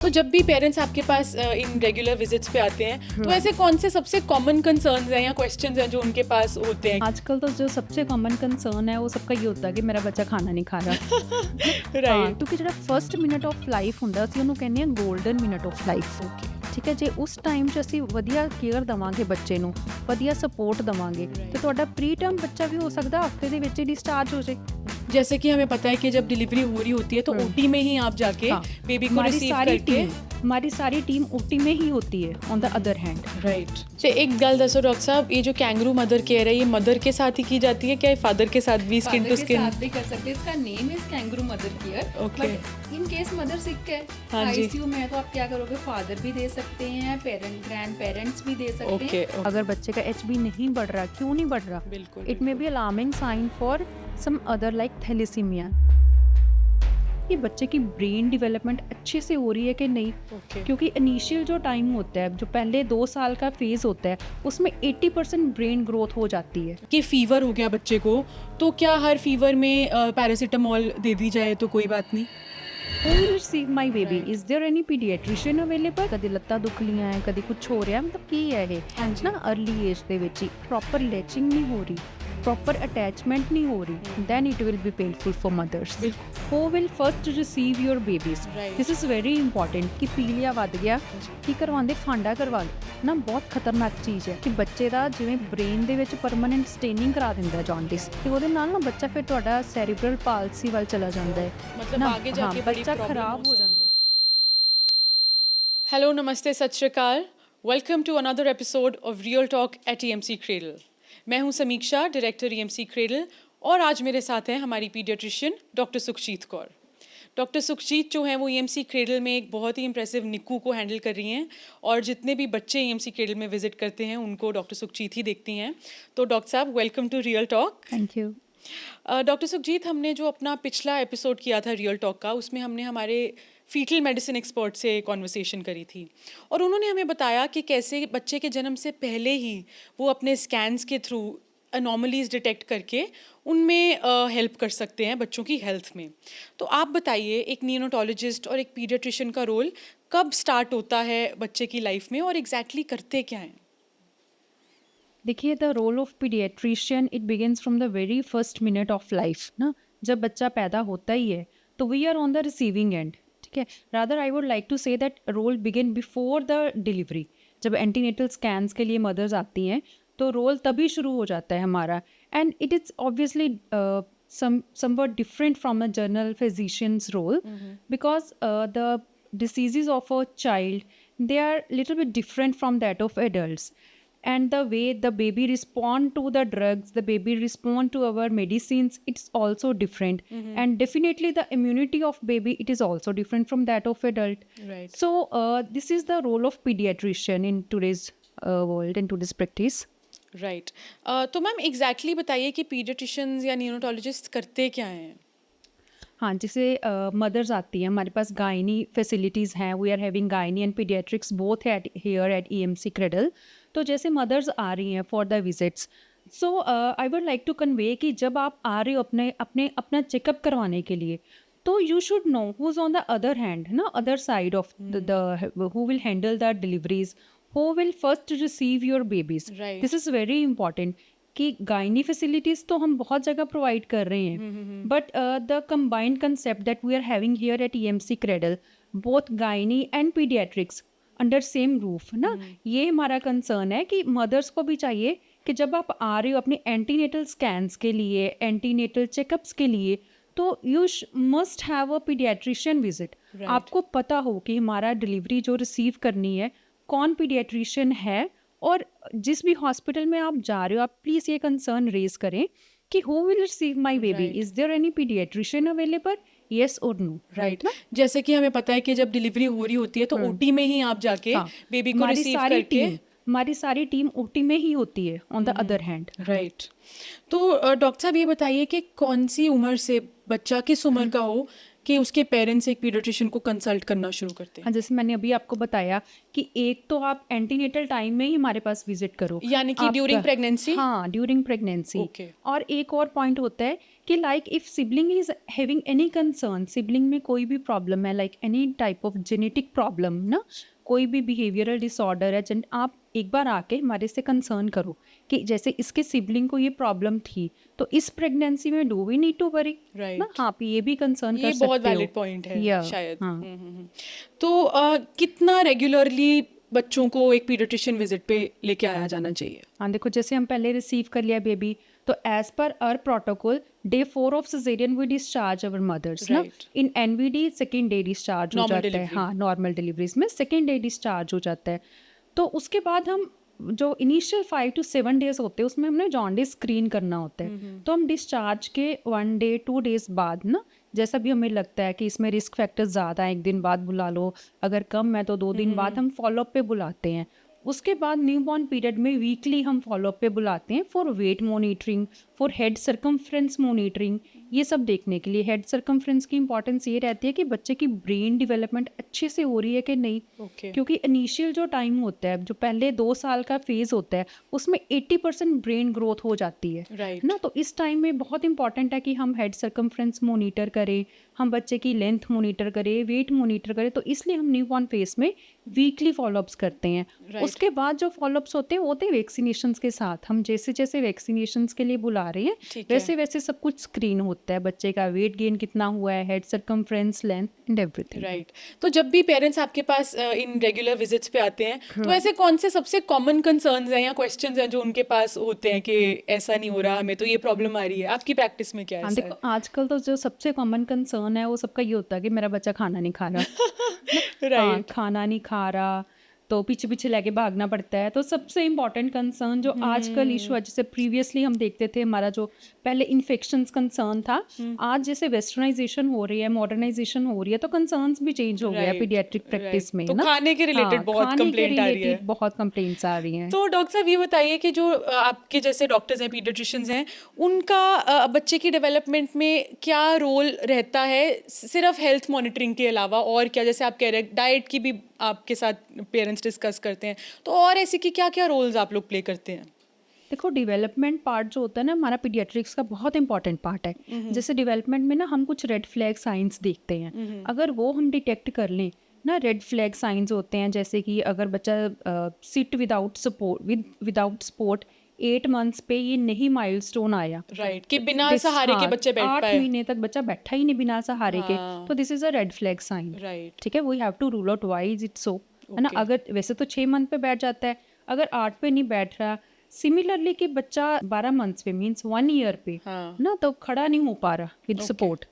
तो जब भी पेरेंट्स आपके पास इन रेगुलर विजिट्स पे आते हैं तो ऐसे कौन से सबसे कॉमन कंसर्न्स हैं या क्वेश्चंस हैं जो उनके पास होते हैं? आजकल तो जो सबसे कॉमन कंसर्न है वो सबका ये ਹੁੰਦਾ ਕਿ ਮੇਰਾ ਬੱਚਾ ਖਾਣਾ ਨਹੀਂ ਖਾ ਰਿਹਾ ਹਾਂ ਰਾਈਟ ਕਿਉਂਕਿ ਜਿਹੜਾ ਫਰਸਟ ਮਿੰਟ ਆਫ ਲਾਈਫ ਹੁੰਦਾ ਅਸੀਂ ਉਹਨੂੰ ਕਹਿੰਦੇ ਆ 골ਡਨ ਮਿੰਟ ਆਫ ਲਾਈਫ ਠੀਕ ਹੈ ਜੇ ਉਸ ਟਾਈਮ 'ਚ ਅਸੀਂ ਵਧੀਆ ਕੇਅਰ ਦੇਵਾਂਗੇ ਬੱਚੇ ਨੂੰ ਵਧੀਆ ਸਪੋਰਟ ਦੇਵਾਂਗੇ ਤੇ ਤੁਹਾਡਾ ਪ੍ਰੀ ਟਰਮ ਬੱਚਾ ਵੀ ਹੋ ਸਕਦਾ ਹਫਤੇ ਦੇ ਵਿੱਚ ਹੀ डिस्चार्ज हो जाए। जैसे कि हमें पता है कि जब डिलीवरी हो रही होती है तो ओटी में ही आप जाके बेबी को रिसीव करके हमारी सारी टीम ओटी में ही होती है on the other hand. Right. तो एक गल दसो डॉक्टर साहब, ये जो कैंगरू मदर केयर है ये मदर के साथ ही की जाती है क्या फादर के साथ भी स्किन टू स्किन? भी कर सकते हैं। इसका name is kangaroo mother care. Okay. In case mother sick है आईसीयू में तो आप क्या करोगे, फादर भी दे सकते हैं, ग्रैंड पेरेंट्स भी दे सकते हैं। अगर बच्चे का एचबी नहीं बढ़ रहा, क्यों नहीं बढ़ रहा? बिल्कुल। It may be alarming sign for some other like thalassemia. ये बच्चे की ब्रेन डेवलपमेंट अच्छे से हो रही है कि नहीं? क्योंकि इनिशियल जो टाइम होता है, जो पहले 2 साल का फेज होता है, उसमें 80% ब्रेन ग्रोथ हो जाती है। कि फीवर हो गया बच्चे को तो क्या हर फीवर में पैरासीटामोल दे दी जाए तो कोई बात नहीं? Who will receive my baby? Is there any pediatrician available? ਕਦੇ ਲੱਤਾਂ ਦੁਖ ਲੀਆਂ ਹੈ, ਕਦੇ ਕੁਝ ਹੋ ਰਿਹਾ, ਮਤਲਬ ਕੀ ਹੈ ਇਹ ਨਾ अर्ली ਏਜ ਦੇ ਵਿੱਚ ਹੀ ਪ੍ਰੋਪਰ ਲੈਚਿੰਗ ਨਹੀਂ ਹੋ ਰਹੀ, proper attachment नहीं हो रही, then it will be painful for mothers. Who will first receive your babies? This is very important कि ਪੀਲੀਆ ਵੱਧ ਗਿਆ ਕੀ ਕਰਵਾਉਂਦੇ, ਫਾਂਡਾ ਕਰਵਾ ਲਓ ਨਾ, ਬਹੁਤ ਖਤਰਨਾਕ ਚੀਜ਼ ਹੈ ਕਿ ਬੱਚੇ ਦਾ ਜਿਵੇਂ ਬ੍ਰੇਨ ਦੇ ਵਿੱਚ ਪਰਮਾਨੈਂਟ ਸਟੇਨਿੰਗ ਕਰਾ ਦਿੰਦਾ ਜੌਂਡਿਸ, ਤੇ ਉਹਦੇ ਨਾਲ ਨਾ ਬੱਚਾ ਫਿਰ ਤੁਹਾਡਾ ਸੈਰੀਬਰਲ ਪਾਲਸੀ ਵੱਲ ਚਲਾ ਜਾਂਦਾ ਹੈ, मतलब आगे जाके बड़ी ਬੱਚਾ प्रॉब्लम ਖਰਾਬ ਹੋ ਜਾਂਦਾ ਹੈ। हेलो नमस्ते सत श्री अकाल, welcome to another episode of real talk at EMC cradle. मैं हूं समीक्षा, डायरेक्टर ईएमसी क्रेडल, और आज मेरे साथ हैं हमारी paediatrician doctor Sukhjeet Kaur. Doctor Sukhjeet जो हैं वो ईएमसी क्रेडल में एक बहुत ही इंप्रेसिव निक्कू को हैंडल कर रही हैं, और जितने भी बच्चे ईएमसी क्रेडल में विजिट करते हैं उनको डॉक्टर सुखजीत ही देखती हैं। तो डॉक्टर साहब, welcome to real talk. Thank you. Doctor Sukhjeet, हमने जो अपना पिछला एपिसोड किया था रियल टॉक का, उसमें हमने हमारे फीटल मेडिसिन एक्सपर्ट से कॉन्वर्सेशन करी थी, और उन्होंने हमें बताया कि कैसे बच्चे के जन्म से पहले ही वो अपने स्कैन्स के थ्रू अनॉमलीज डिटेक्ट करके उनमें हेल्प कर सकते हैं बच्चों की हेल्थ में। तो आप बताइए, एक नियोनेटोलॉजिस्ट और एक पीडियाट्रिशियन का रोल कब स्टार्ट होता है बच्चे की लाइफ में, और एग्जैक्टली करते क्या हैं? देखिए, the role of paediatrician it begins from the very first minute of life ना। जब बच्चा पैदा होता ही है तो we are on the receiving end, ठीक है। Rather I would like to say that role begin before the delivery. जब एंटीनेटल स्कैन्स के लिए मदर्स आती हैं तो रोल तभी शुरू हो जाता है हमारा, and it is obviously somewhat different from a general physician's role, because the diseases of a child, they are little bit different from that of adults, and the way the baby respond to the drugs, the baby respond to our medicines, it's also different, and definitely the immunity of baby, it is also different from that of adult. Right. So this is the role of pediatrician in today's world and today's practice. Right. तो ma'am exactly बताइए कि paediatricians या neonatologist करते क्या हैं? हाँ, जैसे mother's आती हैं, हमारे पास गायनी फैसिलिटीज़ हैं, we are having gynae and paediatrics both at here at EMC cradle. तो जैसे मदर्स आ रही हैं for the visits, so I would like to convey कि जब आप आ रहे हो अपना चेकअप करवाने के लिए, तो you should know who is on the other hand ना, other side of the who will handle the deliveries, who will first receive your babies. Right. This is very important कि गायनी फैसिलिटीज़ तो हम बहुत जगह provide कर रहे हैं, but the combined concept that we are having here at EMC cradle, both gynae and paediatrics under same roof ना, ये हमारा कंसर्न है कि मदर्स को भी चाहिए कि जब आप आ रहे हो अपने एंटीनेटल स्कैन्स के लिए, एंटीनेटल चेकअप्स के लिए, तो you must have a paediatrician visit. आपको पता हो कि हमारा डिलीवरी जो रिसीव करनी है कौन पीडियाट्रिशियन है, और जिस भी हॉस्पिटल में आप जा रहे हो आप प्लीज़ ये कंसर्न रेज करें कि who will receive my baby, is there any paediatrician available, yes और नो। राइट। जैसे कि हमें पता है कि जब डिलीवरी हो रही होती है तो ओटी में ही आप जाके बेबी को रिसीव करके, हमारी सारी टीम ओटी में ही होती है on the other hand. Right. तो डॉक्टर साहब ये बताइए कि कौन सी उम्र से बच्चा किस उम्र का हो कि उसके पेरेंट्स एक पीडियाट्रिशियन को कंसल्ट करना शुरू करते हैं? हाँ, जैसे मैंने अभी आपको बताया कि एक तो आप एंटीनेटल टाइम में ही हमारे पास विजिट करो, यानी कि ड्यूरिंग प्रेगनेंसी। हाँ, ड्यूरिंग प्रेगनेंसी। Okay. और एक और पॉइंट होता है कि like if sibling is having any concern, sibling में कोई भी प्रॉब्लम है, like any type of genetic problem ना, कोई भी बिहेवियरल डिसऑर्डर है, आप एक बार आके हमारे से कंसर्न करो कि जैसे इसके सिबलिंग को ये प्रॉब्लम थी, तो इस प्रेगनेंसी में do we need to worry ना, राइट, आप ये भी कंसर्न कर ये सकते हो। बहुत वैलिड पॉइंट है या शायद। हाँ तो कितना रेगुलरली बच्चों को एक पीडियाट्रिशियन विजिट पे लेके आया जाना चाहिए? हाँ, देखो जैसे हम पहले रिसीव कर लिया बेबी, तो as per our protocol day 4 of caesarean we discharge our mothers ना, Right. In NVD second day discharge हो Normal जाता है। delivery. हाँ, नॉर्मल डिलीवरीज में सेकेंड डे डिस्चार्ज हो जाता है। तो उसके बाद हम जो इनिशियल 5 to 7 डेज होते हैं उसमें हमने जॉन्डिस स्क्रीन करना होता है। तो हम डिस्चार्ज के 1 डे 2 डेज बाद ना, जैसा भी हमें लगता है कि इसमें रिस्क फैक्टर ज़्यादा है, 1 दिन बाद बुला लो, अगर कम है तो 2 दिन बाद हम फॉलोअप पे बुलाते हैं। उसके बाद न्यूबॉर्न पीरियड में वीकली हम फॉलोअप पे बुलाते हैं for wait monitoring, for head circumference monitoring, ये सब देखने के लिए। हेड सर्कमफ्रेंस की इंपॉर्टेंस ये रहती है कि बच्चे की ब्रेन डेवलपमेंट अच्छे से हो रही है कि नहीं, ओके, क्योंकि इनिशियल जो टाइम होता है, जो पहले 2 साल का फेज होता है, उसमें 80% ब्रेन ग्रोथ हो जाती है राइट, ना। तो इस टाइम में बहुत इंपॉर्टेंट है कि हम हेड सर्कमफ्रेंस मॉनिटर करें, हम बच्चे की लेंथ मॉनिटर करें, वेट मॉनिटर करें। तो इसलिए हम न्यूबॉर्न फेज में वीकली फॉलोअप्स करते हैं। Right. उसके बाद जो फॉलोअप्स होते हैं वैक्सीनेशंस के साथ। हम जैसे जैसे वैक्सीनेशंस के लिए बुला रहे हैं ठीक है। वैसे वैसे सब कुछ स्क्रीन होता है, बच्चे का वेट गेन कितना हुआ है, head circumference, length and everything. Right. तो जब भी पेरेंट्स आपके पास इन रेगुलर विजिट्स पे आते हैं, तो ऐसे कौन से सबसे कॉमन कंसर्न्स हैं या क्वेश्चंस हैं जो उनके पास होते हैं कि ऐसा नहीं हो रहा, हमें तो ये प्रॉब्लम आ रही है? आपकी प्रैक्टिस में क्या है हाँ, ऐसा देखो आजकल तो जो सबसे कॉमन कंसर्न है वो सबका ये होता है कि मेरा बच्चा खाना नहीं खा रहा। है? हाँ, राइट, खाना नहीं खा रहा, तो पीछे पीछे लेके भागना पड़ता है। तो सबसे इम्पॉर्टेंट कंसर्न जो आजकल इशू है, जैसे प्रीवियसली हम देखते थे हमारा जो पहले इन्फेक्शंस कंसर्न था, आज जैसे वेस्टर्नाइजेशन हो रही है, मॉडर्नाइजेशन हो रही है, तो कंसर्न्स भी चेंज हो गया Right, पीडियाट्रिक प्रैक्टिस right. में तो ना। खाने के related हाँ, बहुत खाने के complaint आ रही है। related बहुत कंप्लेंट्स आ रही हैं। तो डॉक्टर साहब ये बताइए कि जो आपके जैसे डॉक्टर्स हैं, पीडियाट्रिशियंस हैं, उनका बच्चे की डेवलपमेंट में क्या रोल रहता है सिर्फ हेल्थ मॉनिटरिंग के अलावा? और क्या, जैसे आप कह रहे हैं डाइट की भी आपके साथ पेरेंट्स डिस्कस करते हैं, तो और ऐसे की क्या क्या रोल्स आप लोग प्ले करते हैं? देखो डेवलपमेंट पार्ट जो होता है ना हमारा पीडियाट्रिक्स का बहुत इंपॉर्टेंट पार्ट है। जैसे डेवलपमेंट में ना हम कुछ रेड फ्लैग साइंस देखते हैं, अगर वो हम डिटेक्ट कर लें ना, रेड फ्लैग साइंस होते हैं जैसे कि अगर बच्चा sit without support without support 8 months पे ये नहीं माइलस्टोन आया, राइट, कि बिना सहारे के बच्चे बैठ 8 पाए। महीने तक बच्चा बैठा ही नहीं बिना सहारे के, हाँ। तो this is a red flag sign. Right, ठीक है, we have to rule out why is it so, है ना। Okay. अगर वैसे तो 6 मंथ पे बैठ जाता है, अगर 8 पे नहीं बैठ रहा, सिमिलरली कि बच्चा 12 मंथ्स पे मींस 1 ईयर पे हाँ, ना, तो खड़ा नहीं हो पा रहा विद Okay. सपोर्ट,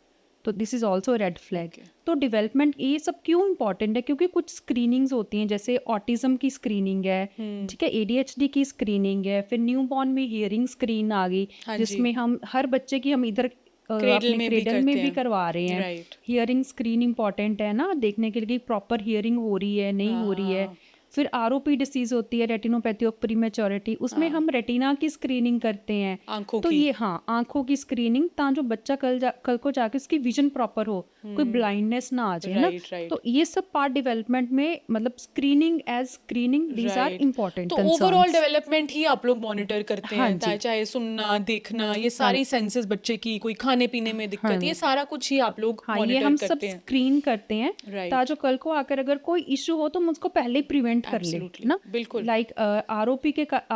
तो this is also red flag. Okay. तो डेवलपमेंट ये सब क्यों इंपॉर्टेंट है, क्योंकि कुछ स्क्रीनिंग्स होती हैं, जैसे ऑटिज्म की स्क्रीनिंग है, ठीक है, ADHD की स्क्रीनिंग है, फिर न्यूबॉर्न में हियरिंग स्क्रीन आ गई, हाँ जी। जिसमें हम हर बच्चे की हम इधर Cradle अपने में भी क्रेडल में करते भी हैं। करवा रहे हैं। Right. हियरिंग स्क्रीन इंपॉर्टेंट है ना, देखने के लिए प्रॉपर हियरिंग हो रही है नहीं हो रही है। हाँ। फिर ROP डिसीज होती है, रेटिनोपैथी ऑफ प्रीमेच्योरिटी, उसमें हम रेटिना की स्क्रीनिंग करते हैं। आंखों तो की। ये हाँ, आंखों की स्क्रीनिंग, ताकि जो बच्चा कल को जाके उसकी विजन प्रॉपर हो, कोई ब्लाइंडनेस ना आ जाए ना। Right, right. तो ये सब पार्ट डेवलपमेंट में, मतलब screening age screening, these are Right. Important तो ओवरऑल डेवलपमेंट ही आप लोग मॉनिटर करते हाँ हैं, जी। चाहे सुनना, देखना, ये सारी सेंसेस बच्चे की, कोई खाने पीने में दिक्कत, ये सारा कुछ ही आप लोग हाँ, ये मॉनिटर हम सब करते हैं। स्क्रीन करते हैं, Right. ताकि कल को आकर अगर कोई इशू हो तो हम उसको पहले ही प्रिवेंट कर ले Absolutely. ना। बिल्कुल। लाइक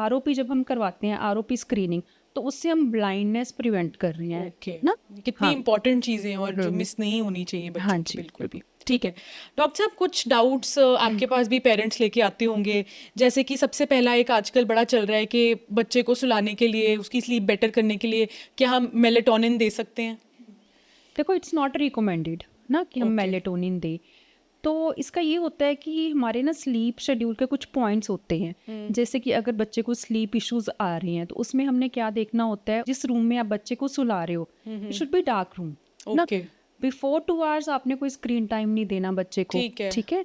ROP जब हम करवाते हैं, ROP स्क्रीनिंग, तो उससे हम ब्लाइंडनेस प्रिवेंट कर रहे हैं ओके, ना। कितनी हाँ। इंपॉर्टेंट चीजें और जो मिस नहीं होनी चाहिए बच्चों हाँ की, जी, बिल्कुल भी। ठीक है डॉक्टर साहब, कुछ डाउट्स आपके पास भी पेरेंट्स लेके आते होंगे, जैसे कि सबसे पहला एक आजकल बड़ा चल रहा है कि बच्चे को सुलाने के लिए, उसकी स्लीप बेटर करने के लिए क्या हम मेलेटोनिन दे सकते हैं? देखो इट्स नॉट रिकमेंडेड ना कि हम Okay. मेलेटोनिन दें। तो इसका ये होता है कि हमारे ना स्लीप शेड्यूल के कुछ पॉइंट्स होते हैं, जैसे कि अगर बच्चे को स्लीप इश्यूज आ रहे हैं तो उसमें हमने क्या देखना होता है, जिस रूम में आप बच्चे को सुला रहे हो, it should be dark room ना। ओके, बिफोर 2 आवर्स आपने कोई स्क्रीन टाइम नहीं देना बच्चे को। ठीक है। ठीक है,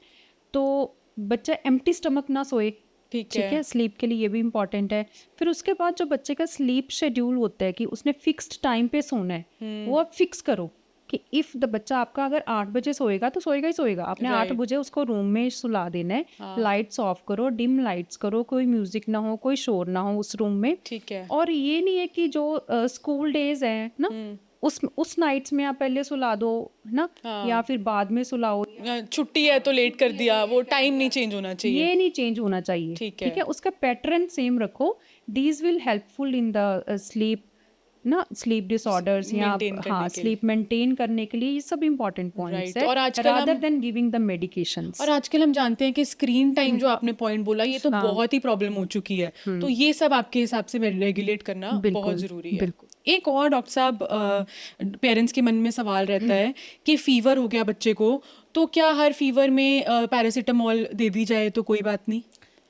तो बच्चा एम्प्टी स्टमक ना सोए। ठीक ठीक है, स्लीप के लिए ये भी इंपॉर्टेंट है। फिर उसके बाद जो बच्चे का स्लीप शेड्यूल होता है कि उसने फिक्स्ड टाइम पे सोना है, वो आप फिक्स करो कि इफ द बच्चा आपका अगर 8 बजे सोएगा तो सोएगा ही सोएगा, आपने 8 Right. बजे उसको रूम में सुला देना है। लाइट्स ऑफ करो, डिम लाइट्स करो, कोई म्यूजिक ना हो, कोई शोर ना हो उस रूम में। ठीक है। और ये नहीं है कि जो स्कूल डेज हैं ना, उस नाइट्स में आप पहले सुला दो ना, या फिर बाद में सुलाओ, छुट्टी है तो लेट कर दिया, वो टाइम नहीं चेंज होना चाहिए। ये नहीं चेंज होना चाहिए। ठीक ठीक है। है, उसका पैटर्न सेम रखो। These will helpful in the sleep ना, स्लीप डिसऑर्डर्स या maintain करने हाँ के लिए। स्लीप मेंटेन करने के लिए, ये सब इंपॉर्टेंट पॉइंट्स Right, है, और आजकल रादर हम- देन गिविंग द मेडिकेशंस। और आजकल हम जानते हैं कि स्क्रीन टाइम जो आपने पॉइंट बोला, ये तो बहुत ही प्रॉब्लम हो चुकी है, तो ये सब आपके हिसाब से रेगुलेट करना बहुत ज़रूरी है। बिल्कुल। एक और डॉक्टर साहब, पेरेंट्स के मन में सवाल रहता है कि फीवर हो गया बच्चे को, तो क्या हर फीवर में पैरासीटामोल दे दी जाए तो कोई बात नहीं?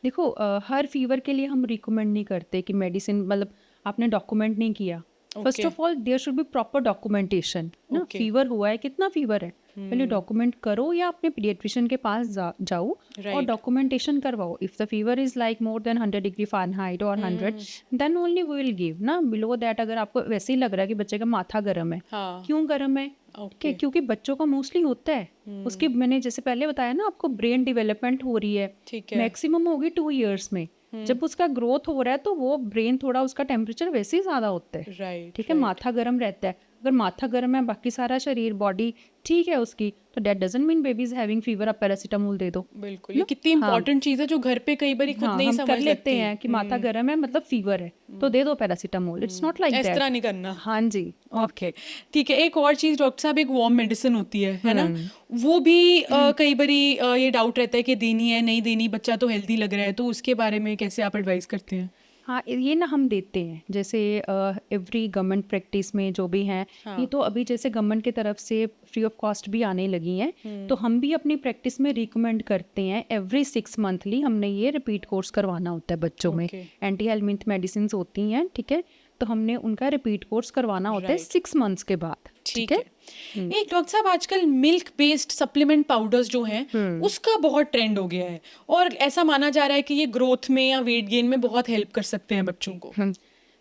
देखो हर फीवर के लिए हम रिकमेंड नहीं करते कि मेडिसिन, मतलब आपने डॉक्यूमेंट नहीं किया। First of all there should be proper documentation ना, फीवर हुआ है, कितना फीवर है, पहले डॉक्यूमेंट करो या अपने पीडियाट्रिशियन के पास जाओ और डॉक्यूमेंटेशन करवाओ। If the fever is like more than 100 degree Fahrenheit और 100, then only we will give ना। बिलो दैट अगर आपको वैसे ही लग रहा है कि बच्चे का माथा गर्म है, क्यों गर्म है? क्योंकि बच्चों का मोस्टली होता है, उसकी मैंने जैसे पहले बताया ना आपको, ब्रेन डेवलपमेंट हो रही है, मैक्सिमम होगी 2 इयर्स में। जब उसका ग्रोथ हो रहा है तो वो ब्रेन थोड़ा, उसका टेम्परेचर वैसे ही ज़्यादा होता है। ठीक है, माथा गर्म रहता है। अगर माथा गर्म है, बाकी सारा शरीर बॉडी ठीक है उसकी, तो that doesn't mean baby is having fever, आप पैरासीटामोल दे दो। बिल्कुल, ये कितनी इंपॉर्टेंट चीज़ है जो घर पे कई बार खुद नहीं हम समझ कर लेते लगती। हैं कि माथा गर्म है मतलब फीवर है, तो दे दो पैरासीटामोल। इट्स नॉट लाइक इस दैट। तरह नहीं करना। हाँ जी। ओके, ठीक है। एक और चीज़ डॉक्टर साहब, एक वार्म मेडिसिन होती है ना, वो भी कई बारी ये डाउट रहता है कि देनी है नहीं देनी, बच्चा तो हेल्दी लग रहा है, तो उसके बारे में कैसे आप एडवाइस करते हैं? हाँ, ये ना हम देते हैं, जैसे एवरी गवर्नमेंट प्रैक्टिस में जो भी हैं, ये तो अभी जैसे गवर्नमेंट की तरफ से फ्री ऑफ कॉस्ट भी आने लगी हैं, तो हम भी अपनी प्रैक्टिस में रिकमेंड करते हैं एवरी 6 मंथली हमने ये रिपीट कोर्स करवाना होता है बच्चों में। एंटी हेलमिंथ मेडिसिन होती हैं, ठीक है, तो हमने उनका रिपीट कोर्स करवाना होता है 6 मंथ्स के बाद। ठीक है। एक डॉक्टर साहब, आजकल मिल्क बेस्ड सप्लीमेंट पाउडर्स जो हैं, उसका बहुत ट्रेंड हो गया है, और ऐसा माना जा रहा है कि ये ग्रोथ में या वेट गेन में बहुत हेल्प कर सकते हैं बच्चों को।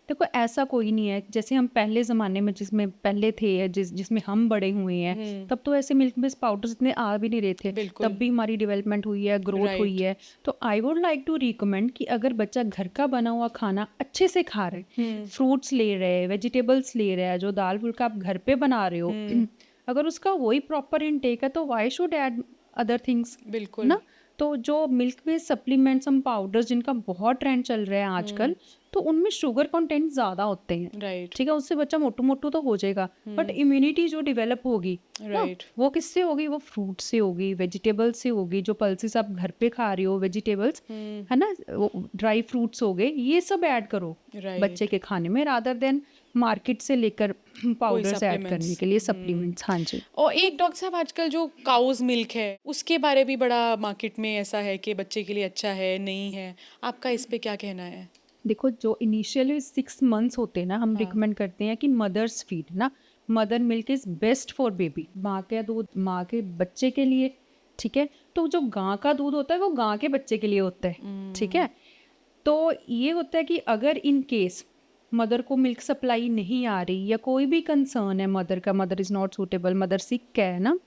देखो ऐसा कोई नहीं है, जैसे हम पहले ज़माने में जिसमें पहले थे, जिसमें हम बड़े हुए हैं, तब तो ऐसे मिल्क बेस्ड पाउडर्स इतने आ भी नहीं रहे थे, तब भी हमारी डेवलपमेंट हुई है, ग्रोथ हुई है। तो I would like to recommend कि अगर बच्चा घर का बना हुआ खाना अच्छे से खा रहे, फ्रूट्स ले रहे, वेजिटेबल्स ले रहे हैं, जो दाल फुल्का आप घर पे बना रहे हो, अगर उसका वही प्रॉपर इनटेक है, तो why should add other things? बिल्कुल ना। तो जो मिल्क बेस्ड सप्लीमेंट्स, हम पाउडर्स जिनका बहुत ट्रेंड चल रहा है आजकल, तो उनमें शुगर कंटेंट ज़्यादा होते हैं। ठीक है, उससे बच्चा मोटू मोटू तो हो जाएगा, बट इम्यूनिटी जो डेवलप होगी वो किससे होगी? वो फ्रूट से होगी, वेजिटेबल्स से होगी, जो पल्सेस आप घर पे खा रहे हो, वेजिटेबल्स है ना, ड्राई फ्रूट्स हो गए, ये सब ऐड करो बच्चे के खाने में, रादर देन मार्केट से लेकर पाउडर्स ऐड करने के लिए सप्लीमेंट्स। हाँ जी। और एक डॉक्टर साहब, आजकल जो काउज मिल्क है, उसके बारे भी बड़ा मार्केट में ऐसा है कि बच्चे के लिए अच्छा है नहीं है, आपका इस पे क्या कहना है? देखो, जो इनिशियली 6 मंथ्स होते हैं ना, हम रिकमेंड करते हैं कि मदर्स फीड ना, mother milk is best for baby. माँ का दूध माँ के बच्चे के लिए, ठीक है। तो जो गाँ का दूध होता है वो गाँ के बच्चे के लिए होता है, ठीक है। तो ये होता है कि अगर इन केस मदर को मिल्क सप्लाई नहीं आ रही, या कोई भी कंसर्न है मदर का, mother is not suitable, mother sick है ना,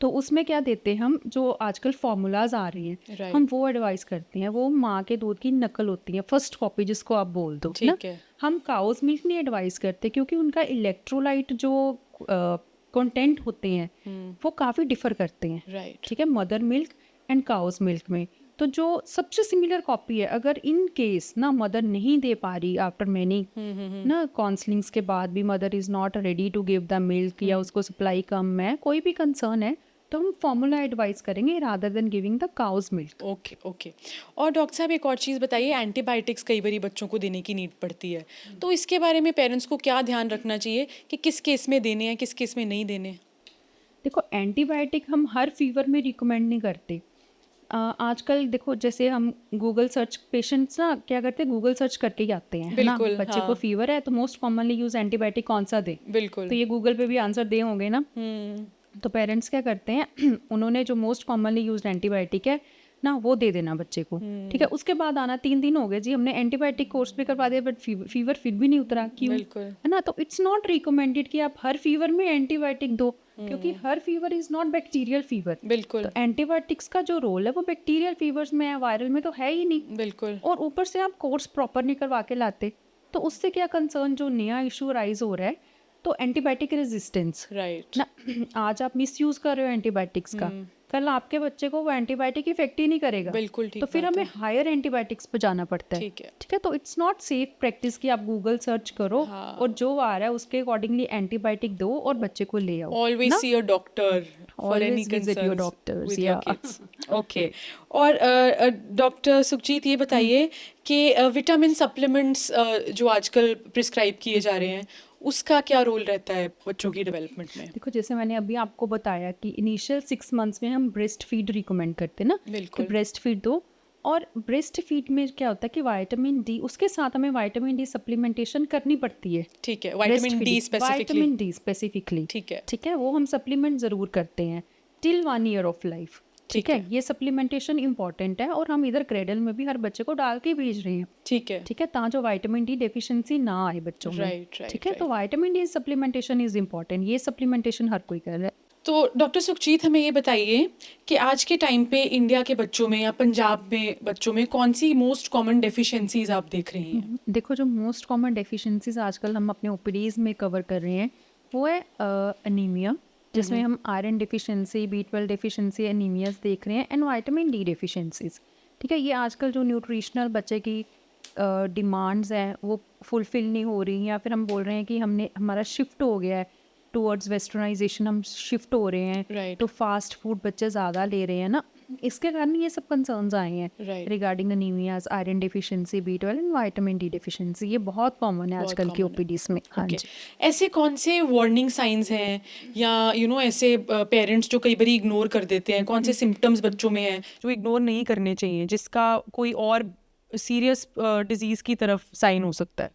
तो उसमें क्या देते हैं हम, जो आजकल फार्मूलाज आ रही हैं, हम वो एडवाइस करते हैं। वो माँ के दूध की नकल होती है, फर्स्ट कॉपी जिसको आप बोल दो ना। हम काउज मिल्क नहीं एडवाइस करते, क्योंकि उनका इलेक्ट्रोलाइट जो कंटेंट होते हैं वो काफ़ी डिफर करते हैं, ठीक है, mother milk and cow's milk में। तो जो सबसे सिमिलर कॉपी है, अगर इन केस ना मदर नहीं दे पा रही आफ्टर मैनी ना काउंसलिंग्स के बाद भी, mother is not ready to give the milk, या उसको सप्लाई कम है, कोई भी कंसर्न है, तो हम फॉर्मूला एडवाइस करेंगे rather than giving the cow's milk. Okay. और डॉक्टर साहब, एक और चीज़ बताइए, एंटीबायोटिक्स कई बार बच्चों को देने की नीड पड़ती है, तो इसके बारे में पेरेंट्स को क्या ध्यान रखना चाहिए कि किस केस में देने हैं, किस केस में नहीं देने? देखो, एंटीबायोटिक हम हर फीवर में रिकमेंड नहीं करते। आजकल देखो, जैसे हम गूगल सर्च, पेशेंट्स ना क्या करते हैं, गूगल सर्च करके ही आते हैं, है ना, बच्चे को फीवर है तो मोस्ट कॉमनली यूज एंटीबायोटिक कौन सा दे, बिल्कुल, तो ये गूगल पे भी आंसर दे होंगे ना। तो पेरेंट्स क्या करते हैं, उन्होंने जो मोस्ट कॉमनली यूज एंटीबायोटिक है ना, वो दे देना बच्चे को, ठीक है। उसके बाद आना 3 दिन हो गए जी, हमने एंटीबायोटिक कोर्स भी करवा दिया, बट फीवर फिर भी नहीं उतरा, क्यों? है ना। तो इट्स नॉट रिकमेंडेड कि आप हर फीवर में एंटीबायोटिक दो, क्योंकि हर fever is not bacterial fever. बिल्कुल। तो एंटीबायोटिक्स का जो रोल है वो बैक्टीरियल फीवर्स में है, वायरल में तो है ही नहीं। बिल्कुल। और ऊपर से आप कोर्स प्रॉपर नहीं करवा के लाते, तो उससे क्या कंसर्न, जो नया इशू राइज हो रहा है, तो एंटीबायोटिक रेजिस्टेंस राइट। ना, आज आप मिसयूज कर रहे हो एंटीबायोटिक्स का, कल आपके बच्चे को वो एंटीबायोटिक इफेक्ट ही नहीं करेगा, बिल्कुल ठीक तो फिर बात हमें है। हायर एंटीबायोटिक्स पे जाना पड़ता है। ठीक है। ठीक है, तो इट्स नॉट सेफ प्रैक्टिस कि आप गूगल सर्च करो हाँ। और जो आ रहा है उसके अकॉर्डिंगली एंटीबायोटिक दो और बच्चे को ले आओ Always ना। see a doctor for any Always visit your concerns doctors, with your yeah. kids. Okay. और डॉक्टर सुखजीत ये बताइए कि विटामिन सप्लीमेंट्स जो आजकल प्रिस्क्राइब किए जा रहे हैं उसका क्या रोल रहता है बच्चों की डेवलपमेंट में? देखो, जैसे मैंने अभी आपको बताया कि इनिशियल 6 मंथ्स में हम ब्रेस्ट फीड रिकमेंड करते हैं ना, कि बिल्कुल। ब्रेस्ट फीड दो। और ब्रेस्ट फीड में क्या होता है कि विटामिन डी, उसके साथ हमें विटामिन डी सप्लीमेंटेशन करनी पड़ती है। ठीक है, vitamin D specifically. Vitamin D specifically, ठीक है। ठीक है, वो हम सप्लीमेंट ज़रूर करते हैं टिल 1 ईयर ऑफ लाइफ। ठीक है, ये सप्लीमेंटेशन इंपॉर्टेंट है और हम इधर क्रेडल में भी हर बच्चे को डाल के भेज रहे हैं। ठीक है। ठीक है, ताकि विटामिन डी डेफिशिएंसी ना आए बच्चों में। राइट, राइट, ठीक है, तो vitamin D supplementation is important, ये सप्लीमेंटेशन हर कोई कर रहा है। तो डॉक्टर सुखजीत हमें ये बताइए कि आज के टाइम पे इंडिया के बच्चों में या पंजाब में बच्चों में कौन सी मोस्ट कॉमन डेफिशिएंसीज आप देख रही हैं? देखो, जो मोस्ट कॉमन डेफिशिएंसीज आजकल हम अपने ओपीडीज में कवर कर रहे हैं वो है अनीमिया, जिसमें हम iron deficiency, B12 deficiency, anaemias देख रहे हैं, एंड विटामिन डी डेफिशिएंसीज। ठीक है, ये आजकल जो न्यूट्रिशनल बच्चे की डिमांड्स हैं वो फुलफिल नहीं हो रही, या फिर हम बोल रहे हैं कि हमारा शिफ्ट हो गया है टूवर्ड्स वेस्टर्नाइजेशन, हम शिफ्ट हो रहे हैं Right. तो फास्ट फूड बच्चे ज़्यादा ले रहे हैं ना, इसके कारण ये सब कंसर्न्स आए हैं Right. Regarding anaemias, iron deficiency, B12 and vitamin D deficiency. ये बहुत कॉमन है बहुत आजकल की common है। ओपीडीज में। हाँ Okay. जी। ऐसे कौन से वार्निंग साइंस हैं या ऐसे पेरेंट्स जो कई बार इग्नोर कर देते हैं, कौन से सिम्टम्स बच्चों में हैं जो इग्नोर नहीं करने चाहिए, जिसका कोई और सीरियस डिजीज की तरफ साइन हो सकता है?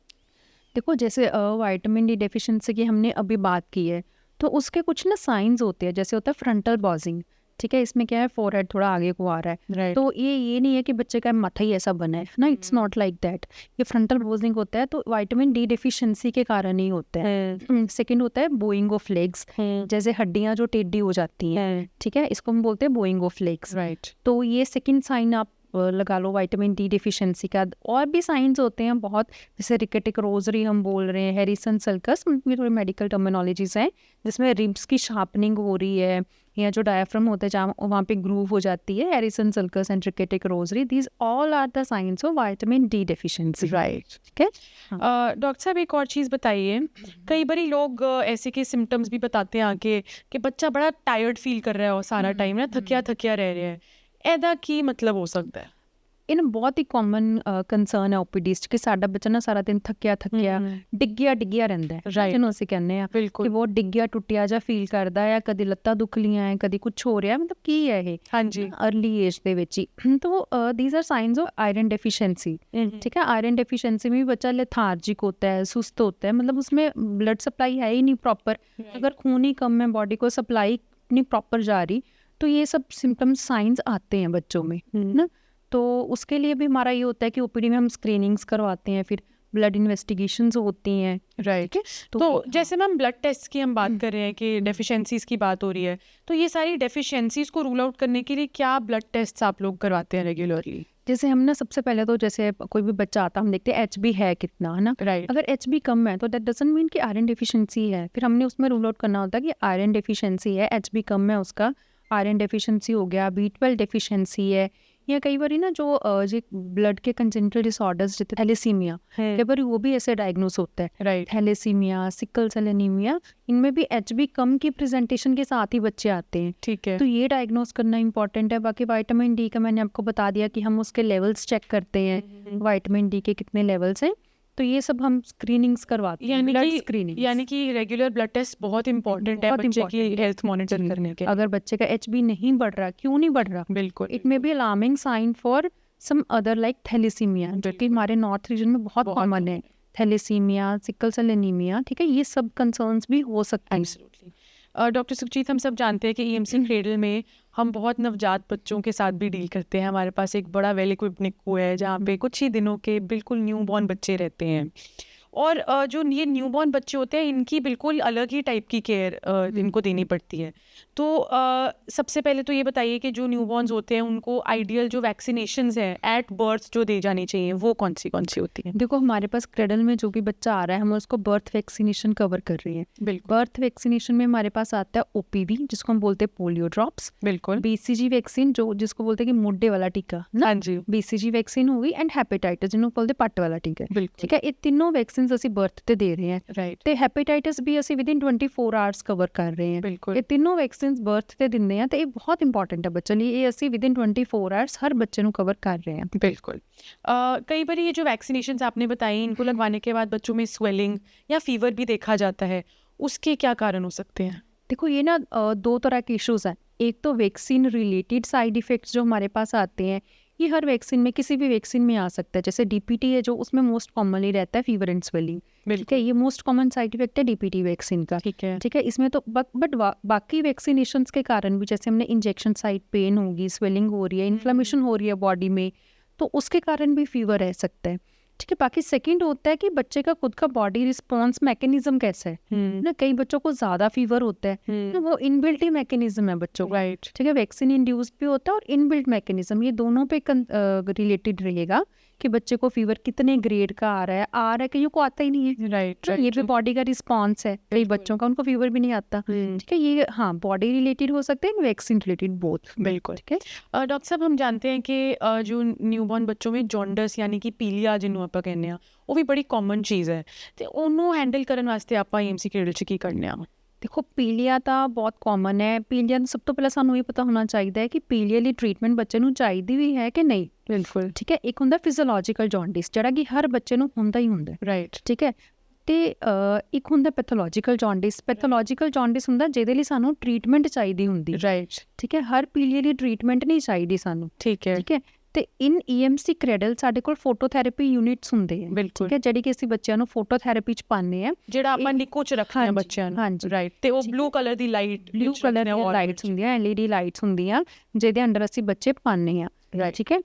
देखो, जैसे विटामिन डी डेफिशिएंसी की हमने अभी बात की है, तो उसके कुछ ना साइंस होते हैं, जैसे होता है फ्रंटल बॉजिंग। ठीक है, इसमें क्या है, फोरहेड थोड़ा आगे को आ रहा है। Right. तो ये नहीं है कि बच्चे का माथा ही ऐसा बना है ना, इट्स नॉट लाइक दैट। ये फ्रंटल बॉजिंग होता है तो विटामिन डी डेफिशिएंसी के कारण ही होता है। सेकंड होता है बोइंग ऑफ लेग्स, जैसे हड्डियां जो टेढ़ी हो जाती हैं। ठीक है, इसको हम बोलते हैं बोइंग ऑफ लेग्स। राइट। तो ये सेकंड साइन आप लगा लो विटामिन डी डेफिशिएंसी का। और भी साइंस होते हैं बहुत, जैसे रिकेटिक रोजरी हम बोल रहे हैं, हैरिसन सल्कस, ये थोड़ी मेडिकल टर्मिनोलॉजीज हैं, जिसमें रिब्स की शार्पनिंग हो रही है, या जो डायफ्राम होता है जहाँ वहाँ पे ग्रूव हो जाती है, Harrison sulcus and rachitic rosary, these all are the signs of vitamin D deficiency. Right. ठीक है। डॉक्टर साहब एक और चीज़ बताइए, कई बारी लोग ऐसे के सिम्टम्स भी बताते हैं आके कि बच्चा बड़ा टायर्ड फील कर रहा है और सारा टाइम ना थकिया थकिया रह रहे हैं, ऐदा की मतलब हो सकता है? ਇਹ ਨਾ ਬਹੁਤ ਹੀ ਕਾਮਨ ਕੰਸਰਨ ਹੈ ਓਪੀਡੀਜ਼ 'ਚ ਕਿ ਸਾਡਾ ਬੱਚਾ ਨਾ ਸਾਰਾ ਦਿਨ ਥੱਕਿਆ ਡਿੱਗਿਆ ਰਹਿੰਦਾ ਹੈ, ਜਿਹਨੂੰ ਅਸੀਂ ਕਹਿੰਦੇ ਆ ਬਿਲਕੁਲ। ਕਿ ਬਹੁਤ ਡਿੱਗਿਆ ਟੁੱਟਿਆ ਜਾਂ ਫੀਲ ਕਰਦਾ ਹੈ, ਕਦੀ ਲੱਤਾਂ ਦੁਖ ਲੀਆਂ ਹੈ, ਕਦੀ ਕੁਝ ਹੋ ਰਿਹਾ, ਮਤਲਬ ਕੀ ਹੈ ਇਹ ਹਾਂਜੀ। अर्ली एज ਦੇ ਵਿੱਚ ਹੀ। तो these are signs of iron deficiency. ठीक है, आयरन डेफिशिएंसी में भी बच्चा लेथार्जिक होता है, सुस्त होता है, मतलब उसमें ब्लड सप्लाई है ही नहीं प्रॉपर। अगर खून ही कम है, बॉडी को सप्लाई नहीं प्रॉपर जा रही, तो ये सब सिम्टम्स साइंस आते हैं बच्चों में ना। तो उसके लिए भी हमारा ये होता है कि ओपीडी में हम स्क्रीनिंग्स करवाते हैं, फिर ब्लड इन्वेस्टिगेशंस होती हैं। राइट। तो जैसे मैम ब्लड टेस्ट की हम बात कर रहे हैं कि डेफिशिएंसीज की बात हो रही है, तो ये सारी डेफिशिएंसीज को रूल आउट करने के लिए क्या ब्लड टेस्ट आप लोग करवाते हैं रेगुलरली? जैसे हम ना सबसे पहले तो जैसे कोई भी बच्चा आता, हम देखते हैं HB है कितना, है ना। राइट। अगर HB कम है तो दैट डजंट मीन कि आयरन डेफिशिएंसी है, फिर हमने उसमें रूल आउट करना होता है कि आयरन डेफिशिएंसी है, HB कम है उसका, आयरन डेफिशिएंसी हो गया, B12 डेफिशिएंसी है, या कई बार ना जो ब्लड के कंजेनिटल डिसऑर्डर्स जैसे थैलेसीमिया, कई बार वो भी ऐसे डायग्नोस होता है। Right. Thalassaemia, sickle cell anaemia, इनमें भी HB कम की प्रेजेंटेशन के साथ ही बच्चे आते हैं। ठीक है। तो ये डायग्नोस करना इंपॉर्टेंट है। बाकी विटामिन डी का मैंने आपको बता दिया कि हम उसके लेवल्स चेक करते हैं, विटामिन डी के कितने लेवल्स हैं, तो ये सब हम स्क्रीनिंग्स करवाते हैं, ब्लड स्क्रीनिंग। यानी कि रेगुलर ब्लड टेस्ट बहुत इंपॉर्टेंट है बच्चे की हेल्थ मॉनिटर करने के। अगर बच्चे का HB नहीं बढ़ रहा, क्यों नहीं बढ़ रहा, बिल्कुल, it may be alarming sign for some other like thalassaemia, जो कि हमारे नॉर्थ रीजन में बहुत कॉमन है, थैलेसीमिया, सिकल सेल एनीमिया। ठीक है, ये सब कंसर्न्स भी हो सकते हैं। एब्सोल्युटली। डॉक्टर सुखजीत, हम सब जानते हैं कि EMC क्रेडल में हम बहुत नवजात बच्चों के साथ भी डील करते हैं। हमारे पास एक बड़ा वेल इक्विप्ड निक्कू है जहाँ पे कुछ ही दिनों के बिल्कुल न्यूबॉर्न बच्चे रहते हैं, और जो ये न्यूबॉर्न बच्चे होते हैं इनकी बिल्कुल अलग ही टाइप की केयर इनको देनी पड़ती है। तो सबसे पहले तो ये बताइए कि जो न्यूबॉर्न्स होते हैं उनको आइडियल जो वैक्सीनेशंस हैं एट बर्थ जो दी जानी चाहिए वो कौन सी होती हैं? देखो हमारे पास क्रेडल में जो भी बच्चा आ रहा है हम उसको बर्थ वैक्सीनेशन कवर कर रही हैं। बिल्कुल बर्थ वैक्सीनेशन में हमारे पास आता है ओपीवी जिसको हम बोलते हैं पोलियो ड्रॉप्स, बिल्कुल बीसीजी वैक्सीन जो जिसको बोलते हैं कि मोटे वाला टीका ना, हाँ जी बीसीजी वैक्सीन होगी एंड हेपेटाइटिस जिन्होंने बोलते पट्ट वाला टीका है। बिल्कुल ठीक है, ਇਹ ਤਿੰਨੋਂ ਵੈਕਸੀਨਸ ਅਸੀਂ ਬਰਥ ਤੇ ਦੇ ਰਹੇ ਹਾਂ ਰਾਈਟ ਤੇ ਹੈਪੇਟਾਈਟਸ ਵੀ ਅਸੀਂ ਵਿਦਿਨ 24 ਆਵਰਸ ਕਵਰ ਕਰ ਰਹੇ ਹਾਂ। ਬਿਲਕੁਲ ਇਹ ਤਿੰਨੋਂ ਵੈਕਸੀਨਸ ਬਰਥ ਤੇ ਦਿੰਦੇ ਆ ਤੇ ਇਹ ਬਹੁਤ ਇੰਪੋਰਟੈਂਟ ਹੈ ਬੱਚੇ ਲਈ। ਇਹ ਅਸੀਂ विदिन 24 आवर्स हर बच्चे ਨੂੰ कवर कर रहे हैं। बिल्कुल कई बार ये जो वैक्सीनेशन आपने बताई इनको लगवाने के बाद बच्चों में स्वेलिंग या फीवर भी देखा जाता है, उसके क्या कारण हो सकते हैं? देखो ये ना दो तरह के इश्यूज हैं। एक तो वैक्सीन रिलेटेड साइड इफेक्ट्स जो हमारे पास आते हैं, ये हर वैक्सीन में किसी भी वैक्सीन में आ सकता है। जैसे डीपीटी है जो उसमें मोस्ट कॉमनली रहता है फीवर एंड स्वेलिंग। ठीक है, ये मोस्ट कॉमन साइड इफेक्ट है डीपीटी वैक्सीन का। ठीक है ठीक है, इसमें तो बट बाकी वैक्सीनेशंस के कारण भी जैसे हमने इंजेक्शन साइट पेन होगी, स्वेलिंग हो रही है, इन्फ्लेमेशन हो रही है बॉडी में, तो उसके कारण भी फीवर रह सकता है। ठीक है, बाकी सेकंड होता है कि बच्चे का खुद का बॉडी रिस्पॉन्स मैकेनिज्म कैसा है ना। कई बच्चों को ज़्यादा फीवर होता है ना, वो इनबिल्ट ही मैकेनिज्म है बच्चों का। राइट ठीक है, वैक्सीन इंड्यूस भी होता है और इनबिल्ट मैकेनिज्म, ये दोनों पे रिलेटेड रहेगा कि बच्चे को फीवर कितने ग्रेड का आ रहा है कईयों को आता ही नहीं है। राइट तो ये भी बॉडी का रिस्पॉन्स है। कई बच्चों का उनको फीवर भी नहीं आता। ठीक है, ये हाँ बॉडी रिलेटेड हो सकते हैं, वैक्सीन रिलेटेड बोथ। बिल्कुल ठीक है, डॉक्टर साहब हम जानते हैं कि जो न्यूबॉर्न बच्चों में जॉन्डस यानी कि ਪੀਲੀਆ ਜਿਹਨੂੰ ਆਪਾਂ ਕਹਿੰਦੇ ਆ ਉਹ ਵੀ ਬੜੀ ਕਾਮਨ ਚੀਜ਼ ਹੈ ਤੇ ਉਹਨੂੰ ਹੈਂਡਲ ਕਰਨ ਵਾਸਤੇ ਆਪਾਂ ਏਐਮਸੀ ਕ੍ਰੇਡਲ 'ਚ ਕੀ ਕਰਨੇ ਆ? देखो पीलिया तो बहुत कॉमन है। पीलिया सब तो पहले सानू ये पता होना चाहिए कि पीलिया लिए ट्रीटमेंट बच्चे नू चाहिदी भी है कि नहीं। बिल्कुल ठीक है, एक हुंदा फिजियोलॉजिकल जॉन्डिस जिहड़ा कि हर बच्चे नू हुंदा ही हुंदा है। राइट ठीक है, ਤੇ ਇੱਕ ਹੁੰਦਾ ਪੈਥੋਲੋਜੀਕਲ ਜੌਂਡਿਸ। ਪੈਥੋਲੋਜੀਕਲ ਜੌਂਡਿਸ ਹੁੰਦਾ ਜਿਹਦੇ ਲਈ ਸਾਨੂੰ ਟ੍ਰੀਟਮੈਂਟ ਚਾਹੀਦੀ ਹੁੰਦੀ। ਰਾਈਟ ਠੀਕ ਹੈ, ਹਰ ਪੀਲੀਆ ਲਈ ਟ੍ਰੀਟਮੈਂਟ ਨਹੀਂ ਚਾਹੀਦੀ ਸਾਨੂੰ। ਠੀਕ ਹੈ ਠੀਕ ਹੈ, ਤੇ ਇਨ ਈਐਮਸੀ ਕ੍ਰੈਡਲ ਸਾਡੇ ਕੋਲ ਫੋਟੋਥੈਰੇਪੀ ਯੂਨਿਟਸ ਹੁੰਦੇ ਆ। ਬਿਲਕੁਲ ਠੀਕ ਹੈ, ਜਿਹੜੀ ਕਿ ਅਸੀਂ ਬੱਚਿਆਂ ਨੂੰ ਫੋਟੋਥੈਰੇਪੀ ਚ ਪਾਉਂਦੇ ਆ। ਜਿਹੜਾ ਆਪਾਂ ਨਿੱਕੋ ਚ ਰੱਖਦੇ ਆ ਹਾਂਜੀ, ਬੱਚਿਆਂ ਨੂੰ। ਹਾਂਜੀ। ਰਾਈਟ ਤੇ ਉਹ ਬਲੂ ਕਲਰ ਦੀ ਲਾਈਟ ਬਲੂ ਕਲਰ ਦੀਆਂ ਲਾਈਟਸ ਹੁੰਦੀਆਂ, ਐਲਈਡੀ ਲਾਈਟਸ ਹੁੰਦੀਆਂ ਜਿਹਦੇ ਅੰਡਰ ਅਸੀਂ ਬੱਚੇ ਪਾਉਂਦੇ ਆ। Right. ਠੀਕ ਹੈ,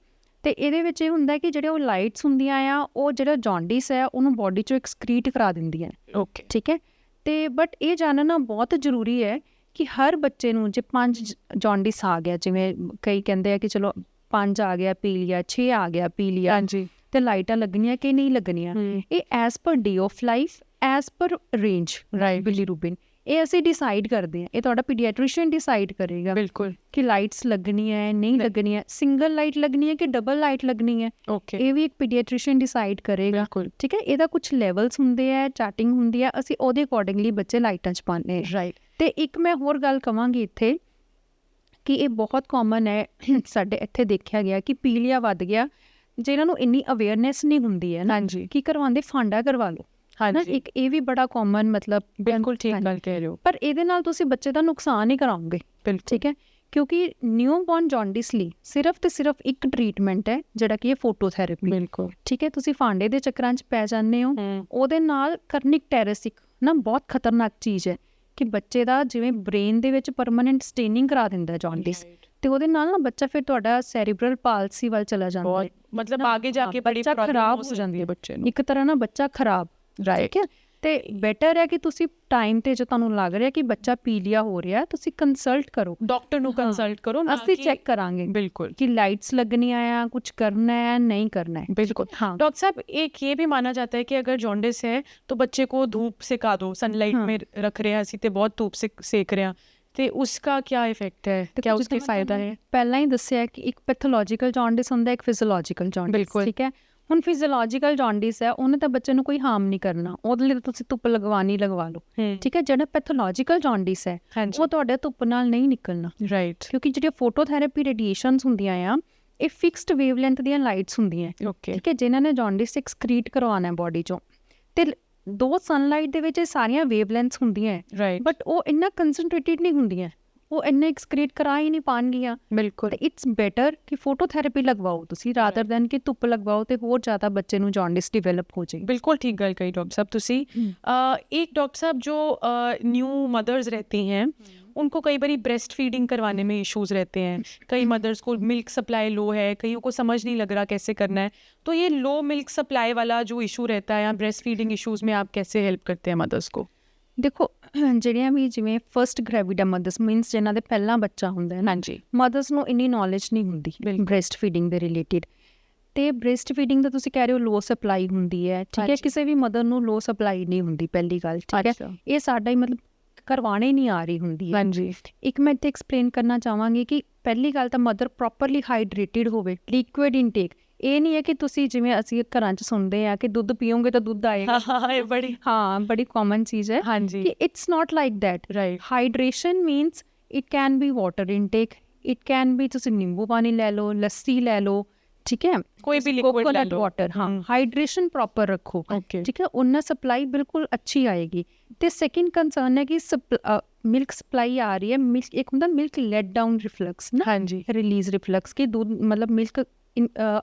ਤੇ ਇਹਦੇ ਵਿੱਚ ਇਹ ਹੁੰਦਾ ਕਿ ਜਿਹੜੇ ਉਹ ਲਾਈਟਸ ਹੁੰਦੀਆਂ ਆ ਉਹ ਜਿਹੜਾ ਜੌਂਡਿਸ ਹੈ ਉਹਨੂੰ ਬੋਡੀ ਚੋਂ ਐਕਸਕ੍ਰੀਟ ਕਰਾ ਦਿੰਦੀਆਂ। ਓਕੇ ਠੀਕ ਹੈ, ਤੇ ਬਟ ਇਹ ਜਾਣਨਾ ਬਹੁਤ ਜ਼ਰੂਰੀ ਹੈ ਕਿ ਹਰ ਬੱਚੇ ਨੂੰ ਜੇ 5 ਜੌਂਡਿਸ ਆ ਗਿਆ, ਜਿਵੇਂ ਕਈ ਕਹਿੰਦੇ ਆ ਕਿ ਚਲੋ 5 ਆ ਗਿਆ ਪੀਲੀਆ, 6 ਆ ਗਿਆ ਪੀਲੀਆ, ਹਾਂਜੀ ਤੇ ਲਾਈਟਾਂ ਲੱਗਣੀਆਂ ਕਿ ਨਹੀਂ ਲੱਗਣੀਆਂ, ਇਹ as per day of life, as per range right bilirubin ਇਹ ਅਸੀਂ ਡਿਸਾਈਡ ਕਰਦੇ ਹਾਂ। ਇਹ ਤੁਹਾਡਾ ਪੀਡੀਆਟ੍ਰੀਸ਼ੀਅਨ ਡਿਸਾਈਡ ਕਰੇਗਾ ਬਿਲਕੁਲ ਕਿ ਲਾਈਟਸ ਲੱਗਣੀਆਂ ਹੈ ਨਹੀਂ ਲੱਗਣੀਆਂ, ਸਿੰਗਲ ਲਾਈਟ ਲੱਗਣੀ ਹੈ ਕਿ ਡਬਲ ਲਾਈਟ ਲੱਗਣੀ ਹੈ, ਓਕੇ ਇਹ ਵੀ ਇੱਕ ਪੀਡੀਆਟ੍ਰੀਸ਼ੀਅਨ ਡਿਸਾਈਡ ਕਰੇਗਾ। ਬਿਲਕੁਲ ਠੀਕ ਹੈ, ਇਹਦਾ ਕੁਝ ਲੈਵਲਸ ਹੁੰਦੇ ਆ, ਚਾਰਟਿੰਗ ਹੁੰਦੀ ਆ, ਅਸੀਂ ਉਹਦੇ ਅਕੋਰਡਿੰਗਲੀ ਬੱਚੇ ਲਾਈਟਾਂ 'ਚ ਪਾਉਂਦੇ ਹਾਂ। ਰਾਈਟ ਤੇ ਇੱਕ ਮੈਂ ਹੋਰ ਗੱਲ ਕਵਾਂਗੀ ਇੱਥੇ ਕਿ ਇਹ ਬਹੁਤ ਕਾਮਨ ਹੈ ਸਾਡੇ ਇੱਥੇ ਦੇਖਿਆ ਗਿਆ ਕਿ ਪੀਲੀਆ ਵੱਧ ਗਿਆ, ਜਿਹਨਾਂ ਨੂੰ ਇੰਨੀ ਅਵੇਅਰਨੈਸ ਨਹੀਂ ਹੁੰਦੀ ਹੈ ਨਾ, ਹਾਂਜੀ ਕੀ ਕਰਵਾਉਂਦੇ ਫਾਂਡਾ ਕਰਵਾ ਲਓ। ਹਾਂਜੀ ਇੱਕ ਇਹ ਵੀ ਬੜਾ ਕਾਮਨ ਮਤਲਬ ਬਿਲਕੁਲ ਠੀਕ ਗੱਲ ਕਹਿ ਰਹੇ ਹੋ। ਪਰ ਇਹਦੇ ਨਾਲ ਤੁਸੀਂ ਬੱਚੇ ਦਾ ਨੁਕਸਾਨ ਹੀ ਕਰਾਓਗੇ। ਬਿਲਕੁਲ ਠੀਕ ਹੈ, ਕਿਉਂਕਿ ਨਿਊਬੋਰਨ ਜੌਂਡਿਸ ਲਈ ਸਿਰਫ ਤੇ ਸਿਰਫ ਇੱਕ ਟ੍ਰੀਟਮੈਂਟ ਹੈ ਜਿਹੜਾ ਕਿ ਇਹ ਫੋਟੋਥੈਰੇਪੀ। ਬਿਲਕੁਲ ਠੀਕ ਹੈ, ਤੁਸੀਂ ਫਾਂਡੇ ਦੇ ਚੱਕਰਾਂ 'ਚ ਪੈ ਜਾਂਦੇ ਹੋ। ਉਹਦੇ ਨਾਲ ਕਰਨਿਕ ਟੈਰੇਸਿਕ ਨਾ ਬਹੁਤ ਖਤਰਨਾਕ ਚੀਜ਼ ਹੈ ਕਿ ਬੱਚੇ ਦਾ ਜਿਵੇਂ ਬ੍ਰੇਨ ਦੇ ਵਿੱਚ ਪਰਮਾਨੈਂਟ ਸਟੇਨਿੰਗ ਕਰਾ ਦਿੰਦਾ ਜੌਂਡਿਸ, ਤੇ ਉਹਦੇ ਨਾਲ ਨਾ ਬੱਚਾ ਫਿਰ ਤੁਹਾਡਾ ਸੈਰੀਬਰਲ ਪਾਲਸੀ ਵੱਲ ਚਲਾ ਜਾਂਦਾ ਹੈ। ਮਤਲਬ ਆਗੇ ਜਾ ਕੇ ਬੜੀ ਬੱਚਾ ਖਰਾਬ ਹੋ ਜਾਂਦੀ ਹੈ ਬੱਚੇ ਨੂੰ, ਇੱਕ ਤਰ੍ਹਾਂ ਨਾਲ ਬੱਚਾ ਖਰਾਬ। ਰਾਈਟ ਠੀਕ ਹੈ, ਤੇ ਬੈਟਰ ਹੈ ਕਿ ਤੁਸੀਂ ਟਾਈਮ ਤੇ ਜੋ ਤੁਹਾਨੂੰ ਲੱਗ ਰਿਹਾ ਕਿ ਬੱਚਾ ਪੀਲੀਆ ਹੋ ਰਿਹਾ, ਤੁਸੀਂ ਕੰਸਲਟ ਕਰੋ, ਡਾਕਟਰ ਨੂੰ ਕੰਸਲਟ ਕਰੋ ਨਾ, ਅਸੀਂ ਚੈੱਕ ਕਰਾਂਗੇ बिल्कुल कि लाइट्स लगनी है या कुछ करना है या नहीं करना है। बिल्कुल हाँ, डॉक्टर साहब एक ये भी माना जाता है कि अगर जॉन्डिस है तो बच्चे को धूप सेका दो, सनलाइट में रख रहे हैं ਅਸੀਂ ਤੇ ਬਹੁਤ ਧੂਪ सेक रहे हैं, ਤੇ ਉਸका क्या इफेक्ट है, क्या उसके फायदा है? ਪਹਿਲਾਂ ਹੀ ਦੱਸਿਆ ਕਿ ਇੱਕ ਪੈਥੋਲੋਜੀਕਲ ਜੌਂਡਿਸ ਹੁੰਦਾ, ਇੱਕ ਫਿਜ਼ੀਓਲੋਜੀਕਲ ਜੌਂਡਿਸ। ਬਿਲਕੁਲ। ਠੀਕ ਹੈ, ਹੁਣ ਫਿਜ਼ੀਓਲੋਜੀਕਲ ਜੌਂਡਿਸ ਹੈ ਉਹਨੇ ਤਾਂ ਬੱਚੇ ਨੂੰ ਕੋਈ ਹਾਰਮ ਨਹੀਂ ਕਰਨਾ, ਉਹਦੇ ਲਈ ਤੁਸੀਂ ਧੁੱਪ ਲਗਵਾ ਲਓ। ਠੀਕ ਹੈ, ਜਿਹੜਾ ਪੈਥੋਲੋਜੀਕਲ ਜੌਂਡਿਸ ਹੈ ਹਾਂਜੀ ਉਹ ਤੁਹਾਡੇ ਧੁੱਪ ਨਾਲ ਨਹੀਂ ਨਿਕਲਣਾ, ਰਾਈਟ ਕਿਉਂਕਿ ਜਿਹੜੀਆਂ ਫੋਟੋਥੈਰੇਪੀ ਰੇਡੀਏਸ਼ਨਸ ਹੁੰਦੀਆਂ ਆ ਇਹ ਫਿਕਸਡ ਵੇਵਲੈਂਥ ਦੀਆਂ ਲਾਈਟਸ ਹੁੰਦੀਆਂ। ਓਕੇ ਠੀਕ ਹੈ, ਜਿਨ੍ਹਾਂ ਨੇ ਜੌਂਡਿਸ ਐਕਸਕ੍ਰੀਟ ਕਰਵਾਉਣਾ ਬੋਡੀ ਚੋਂ, ਤੇ ਦੋ ਸਨਲਾਈਟ ਦੇ ਵਿੱਚ ਇਹ ਸਾਰੀਆਂ ਵੇਵਲੈਂਥਸ ਹੁੰਦੀਆਂ, ਰਾਈਟ ਬਟ ਉਹ ਇੰਨਾ ਕੰਸਨਟ੍ਰੇਟਿਡ ਨਹੀਂ ਹੁੰਦੀਆਂ, ਉਹ ਇੰਨੇ ਐਕਸਕ੍ਰੀਟ ਕਰਾ ਹੀ ਨਹੀਂ ਪਾਉਣਗੀਆਂ। ਬਿਲਕੁਲ ਤੇ ਇਟਸ ਬੈਟਰ ਕਿ ਫੋਟੋਥੈਰੇਪੀ ਲਗਵਾਓ ਤੁਸੀਂ ਰਾਦਰ ਦੈਨ ਕਿ ਧੁੱਪ ਲਗਵਾਓ ਤੇ ਹੋਰ ਜ਼ਿਆਦਾ ਬੱਚੇ ਨੂੰ ਜੌਂਡਿਸ ਡਿਵੈਲਪ ਹੋ ਜਾਏ। बिल्कुल ठीक गल कही डॉक्टर साहब तुसी। एक डॉक्टर साहब जो न्यू मदर्स रहती हैं उनको कई बार ब्रेस्ट फीडिंग करवाने में इश्यूज रहते हैं, कई मदर्स को मिल्क सप्लाई लो है, कईयों को समझ नहीं लग रहा कैसे करना है, तो ये लो मिल्क सप्लाई वाला जो इशू रहता है या ब्रेस्ट फीडिंग इश्यूज में आप कैसे हेल्प करते हैं मदर्स को? देखो ਜਿਹੜੀਆਂ ਵੀ ਜਿਵੇਂ ਫਸਟ ਗ੍ਰੈਵਿਡਾ ਮਦਰਸ ਮੀਨਸ ਜਿਨ੍ਹਾਂ ਦੇ ਪਹਿਲਾਂ ਬੱਚਾ ਹੁੰਦਾ ਹੈ ਨਾ, ਹਾਂਜੀ ਮਦਰਸ ਨੂੰ ਇੰਨੀ ਨੌਲੇਜ ਨਹੀਂ ਹੁੰਦੀ ਬ੍ਰੈਸਟ ਫੀਡਿੰਗ ਦੇ ਰਿਲੇਟਿਡ। ਤੇ ਬ੍ਰੈਸਟ ਫੀਡਿੰਗ ਦਾ ਤੁਸੀਂ ਕਹਿ ਰਹੇ ਹੋ ਲੋ ਸਪਲਾਈ ਹੁੰਦੀ ਹੈ, ਠੀਕ ਹੈ, ਹਾਂਜੀ। ਕਿਸੇ ਵੀ ਮਦਰ ਨੂੰ ਲੋ ਸਪਲਾਈ ਨਹੀਂ ਹੁੰਦੀ ਪਹਿਲੀ ਗੱਲ, ਠੀਕ ਹੈ, ਅੱਛਾ। ਇਹ ਸਾਡਾ ਹੀ ਮਤਲਬ ਕਰਵਾਣੇ ਨਹੀਂ ਆ ਰਹੀ ਹੁੰਦੀ ਹੈ। ਹਾਂਜੀ ਇੱਕ ਮੈਂ ਇੱਥੇ ਐਕਸਪਲੇਨ ਕਰਨਾ ਚਾਹਾਂਗੀ ਕਿ ਪਹਿਲੀ ਗੱਲ ਤਾਂ ਮਦਰ ਪ੍ਰੋਪਰਲੀ ਹਾਈਡਰੇਟਿਡ ਹੋਵੇ, ਲਿਕੁਇਡ ਇਨਟੇਕ। ਇਹ ਨਹੀਂ ਹੈ ਕਿ ਤੁਸੀਂ ਜਿਵੇਂ ਅਸੀਂ ਘਰਾਂ 'ਚ ਸੁਣਦੇ ਆ ਕਿ ਦੁੱਧ ਪੀਓਗੇ ਤਾਂ ਦੁੱਧ ਆਏਗਾ, ਹਾਂ ਇਹ ਬੜੀ ਹਾਂ ਬੜੀ ਕਾਮਨ ਚੀਜ਼ ਹੈ ਹਾਂਜੀ ਕਿ it's not like that. Right hydration means it can be water intake, it can be ਤੁਸੀਂ ਨਿੰਬੂ ਪਾਣੀ ਲੈ ਲਓ, ਲੱਸੀ ਲੈ ਲਓ, ਠੀਕ ਹੈ, ਕੋਈ ਵੀ ਲਿਕੁਇਡ ਲੈ ਕੋਕੋਨਟ ਲਓ। ਵਾਟਰ, ਹਾਂ ਹਾਈਡਰੇਸ਼ਨ ਪ੍ਰੋਪਰ ਰੱਖੋ, ਓਕੇ ਠੀਕ ਹੈ, ਉਹਨਾਂ ਸਪਲਾਈ ਬਿਲਕੁਲ ਅੱਛੀ ਆਏਗੀ। ਤੇ ਸੈਕਿੰਡ ਕੰਸਰਨ ਹੈ ਕਿ ਮਿਲਕ ਸਪਲਾਈ ਆ ਰਹੀ ਹੈ, ਮਿਲਕ ਇੱਕ ਹੁੰਦਾ ਮਿਲਕ ਲੈਟ ਡਾਊਨ ਰਿਫਲਕਸ ਨਾ, ਹਾਂਜੀ ਰਿਲੀਜ਼ ਰਿਫਲਕਸ ਕਿ ਦੁੱਧ ਮਤਲਬ ਮਿਲਕ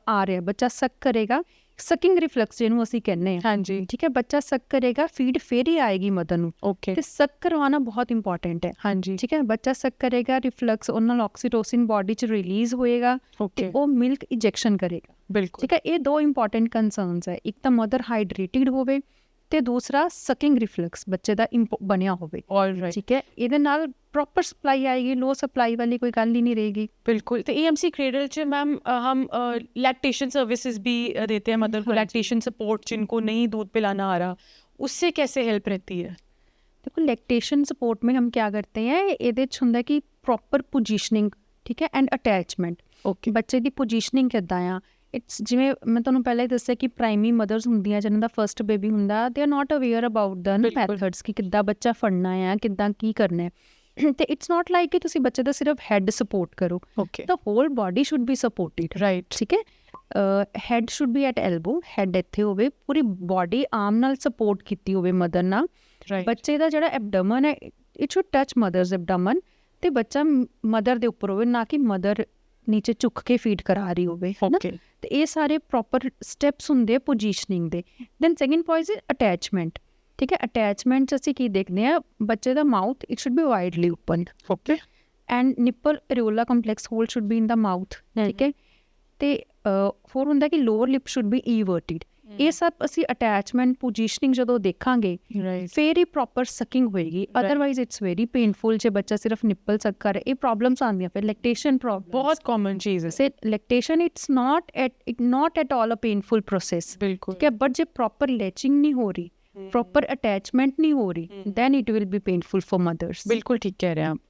ਆ ਰਿਹਾ, ਬੱਚਾ ਸਕ ਕਰੇਗਾ, ਸਕਿੰਗ ਰਿਫਲਕਸ ਜਿਹਨੂੰ ਅਸੀਂ ਕਹਿੰਦੇ ਹਾਂ, ਹਾਂਜੀ ਠੀਕ ਹੈ, ਬੱਚਾ ਸਕ ਕਰੇਗਾ, ਫੀਡ ਫਿਰ ਹੀ ਆਏਗੀ ਮਦਰ ਨੂੰ। ਓਕੇ ਤੇ ਸਕ ਕਰਵਾਉਣਾ ਬਹੁਤ ਇੰਪੋਰਟੈਂਟ ਹੈ, ਹਾਂਜੀ ਠੀਕ ਹੈ, ਬੱਚਾ ਸਕ ਕਰੇਗਾ, ਰਿਫਲਕਸ ਉਹਨਾਂ ਨਾਲ ਆਕਸੀਟੋਸਿਨ ਬਾਡੀ 'ਚ ਰਿਲੀਜ਼ ਹੋਏਗਾ ਤੇ ਓਕੇ ਉਹ ਮਿਲਕ ਇਜੈਕਸ਼ਨ ਕਰੇਗਾ, ਬਿਲਕੁਲ ਠੀਕ ਹੈ। ਇਹ ਦੋ ਇੰਪੋਰਟੈਂਟ ਕੰਸਰਨਸ ਹੈ, ਇੱਕ ਤਾਂ ਮਦਰ ਹਾਈਡਰੇਟਿਡ ਹੋਵੇ ਤੇ ਦੂਸਰਾ ਸਕਿੰਗ ਰਿਫਲਕਸ ਬੱਚੇ ਦਾ ਬਣਿਆ ਹੋਵੇ, ਆਲਰਾਈਟ ਠੀਕ ਹੈ, ਇਹਦੇ ਨਾਲ ਪ੍ਰॉपर सप्लाई आएगी, लो सप्लाई वाली कोई गल ही नहीं रहेगी। बिल्कुल। तो एएमसी क्रेडल च मैम हम लैक्टेशन सर्विसेज भी देते हैं मदर को, लैक्टेशन सपोर्ट जिनको नहीं दूध पिलाना आ रहा, उससे कैसे हेल्प रहती है? देखो लैक्टेशन सपोर्ट में हम क्या करते हैं, ਇਹਦੇ 'ਚ ਹੁੰਦਾ ਕਿ ਪ੍ਰੋਪਰ ਪੋਜੀਸ਼ਨਿੰਗ, ਠੀਕ ਹੈ, ਐਂਡ ਅਟੈਚਮੈਂਟ। ਓਕੇ ਬੱਚੇ ਦੀ ਪੋਜੀਸ਼ਨਿੰਗ ਕਿੱਦਾਂ ਆ, ਇਟਸ ਜਿਵੇਂ ਮੈਂ ਤੁਹਾਨੂੰ ਪਹਿਲਾਂ ਹੀ ਦੱਸਿਆ ਕਿ ਪ੍ਰਾਇਮਰੀ ਮਦਰਸ ਹੁੰਦੀਆਂ ਜਿਹਨਾਂ ਦਾ ਫਸਟ ਬੇਬੀ ਹੁੰਦਾ, they are not aware about the methods ਕਿ ਕਿੱਦਾਂ ਬੱਚਾ ਫੜਨਾ ਆ, ਕਿੱਦਾਂ ਕੀ ਕਰਨਾ ਹੈ। ਤੇ ਇਟਸ ਨਾਟ ਲਾਈਕ ਕਿ ਤੁਸੀਂ ਬੱਚੇ ਦਾ ਸਿਰਫ ਹੈਡ ਸਪੋਰਟ ਕਰੋ, okay the whole body should be supported, right ਠੀਕ ਹੈ। Head should be at elbow, head ਇੱਥੇ ਹੋਵੇ, ਪੂਰੀ ਬਾਡੀ ਆਰਮ ਨਾਲ ਸਪੋਰਟ ਕੀਤੀ ਹੋਵੇ ਮਦਰ ਨਾਲ। ਰਾਈਟ ਬੱਚੇ ਦਾ ਜਿਹੜਾ ਐਬਡਮਨ ਹੈ ਇਟ ਸ਼ੁੱਡ ਟੱਚ ਮਦਰਸ ਐਬਡਮਨ, ਤੇ ਬੱਚਾ ਮਦਰ ਦੇ ਉੱਪਰ ਹੋਵੇ, ਨਾ ਕਿ ਮਦਰ ਨੀਚੇ ਝੁੱਕ ਕੇ ਫੀਡ ਕਰਾ ਰਹੀ ਹੋਵੇ, ਹੈ ਨਾ। ਓਕੇ ਤੇ ਇਹ ਸਾਰੇ ਪ੍ਰੋਪਰ ਸਟੈਪਸ ਹੁੰਦੇ ਪੋਜੀਸ਼ਨਿੰਗ ਦੇ। Then second point is attachment, ਠੀਕ ਹੈ। ਅਟੈਚਮੈਂਟ 'ਚ ਅਸੀਂ ਕੀ ਦੇਖਦੇ ਹਾਂ, ਬੱਚੇ ਦਾ mouth it should be widely open, okay and nipple areola complex whole should be in the mouth, ਠੀਕ ਹੈ। ਤੇ ਹੋਰ ਹੁੰਦਾ ਕਿ lower lip should be inverted. ਇਹ ਸਭ ਅਸੀਂ ਅਟੈਚਮੈਂਟ ਪੋਜੀਸ਼ਨਿੰਗ ਜਦੋਂ ਦੇਖਾਂਗੇ ਰਾਈਟ ਫਿਰ ਹੀ ਪ੍ਰੋਪਰ ਸਕਿੰਗ ਹੋਏਗੀ, ਅਦਰਵਾਈਜ਼ ਇਟਸ ਵੈਰੀ ਪੇਨਫੁਲ ਜੇ ਬੱਚਾ ਸਿਰਫ ਨਿੱਪਲ ਸਕ ਕਰ, ਇਹ ਪ੍ਰੋਬਲਮਸ ਆਉਂਦੀਆਂ ਫਿਰ ਲੈਕਟੇਸ਼ਨ ਪ੍ਰੋਬਲਮ। बहुत कॉमन चीज़ है से lactation it's not at all a painful process, बिल्कुल ठीक है, बट जब प्रॉपर लैचिंग नहीं हो रही, प्रॉपर अटैचमेंट नहीं हो रही, then it will be painful for mothers। बिल्कुल ठीक कह रहे हैं आप।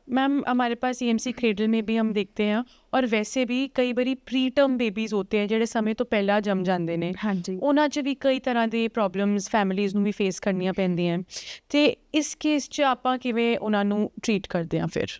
मैम हमारे पास EMC क्रेडल में भी हम देखते हैं, और वैसे भी कई बारी प्री टर्म बेबीज़ होते हैं ਜਿਹੜੇ ਸਮੇਂ ਤੋਂ ਪਹਿਲਾਂ ਜੰਮ ਜਾਂਦੇ ਨੇ, ਹਾਂਜੀ ਉਹਨਾਂ 'ਚ ਵੀ ਕਈ ਤਰ੍ਹਾਂ ਦੇ ਪ੍ਰੋਬਲਮਸ ਫੈਮਿਲੀਜ਼ ਨੂੰ ਵੀ ਫੇਸ ਕਰਨੀਆਂ ਪੈਂਦੀਆਂ, ਤੇ ਇਸ ਕੇਸ 'ਚ ਆਪਾਂ ਕਿਵੇਂ ਉਹਨਾਂ ਨੂੰ ਟਰੀਟ ਕਰਦੇ ਹਾਂ ਫਿਰ?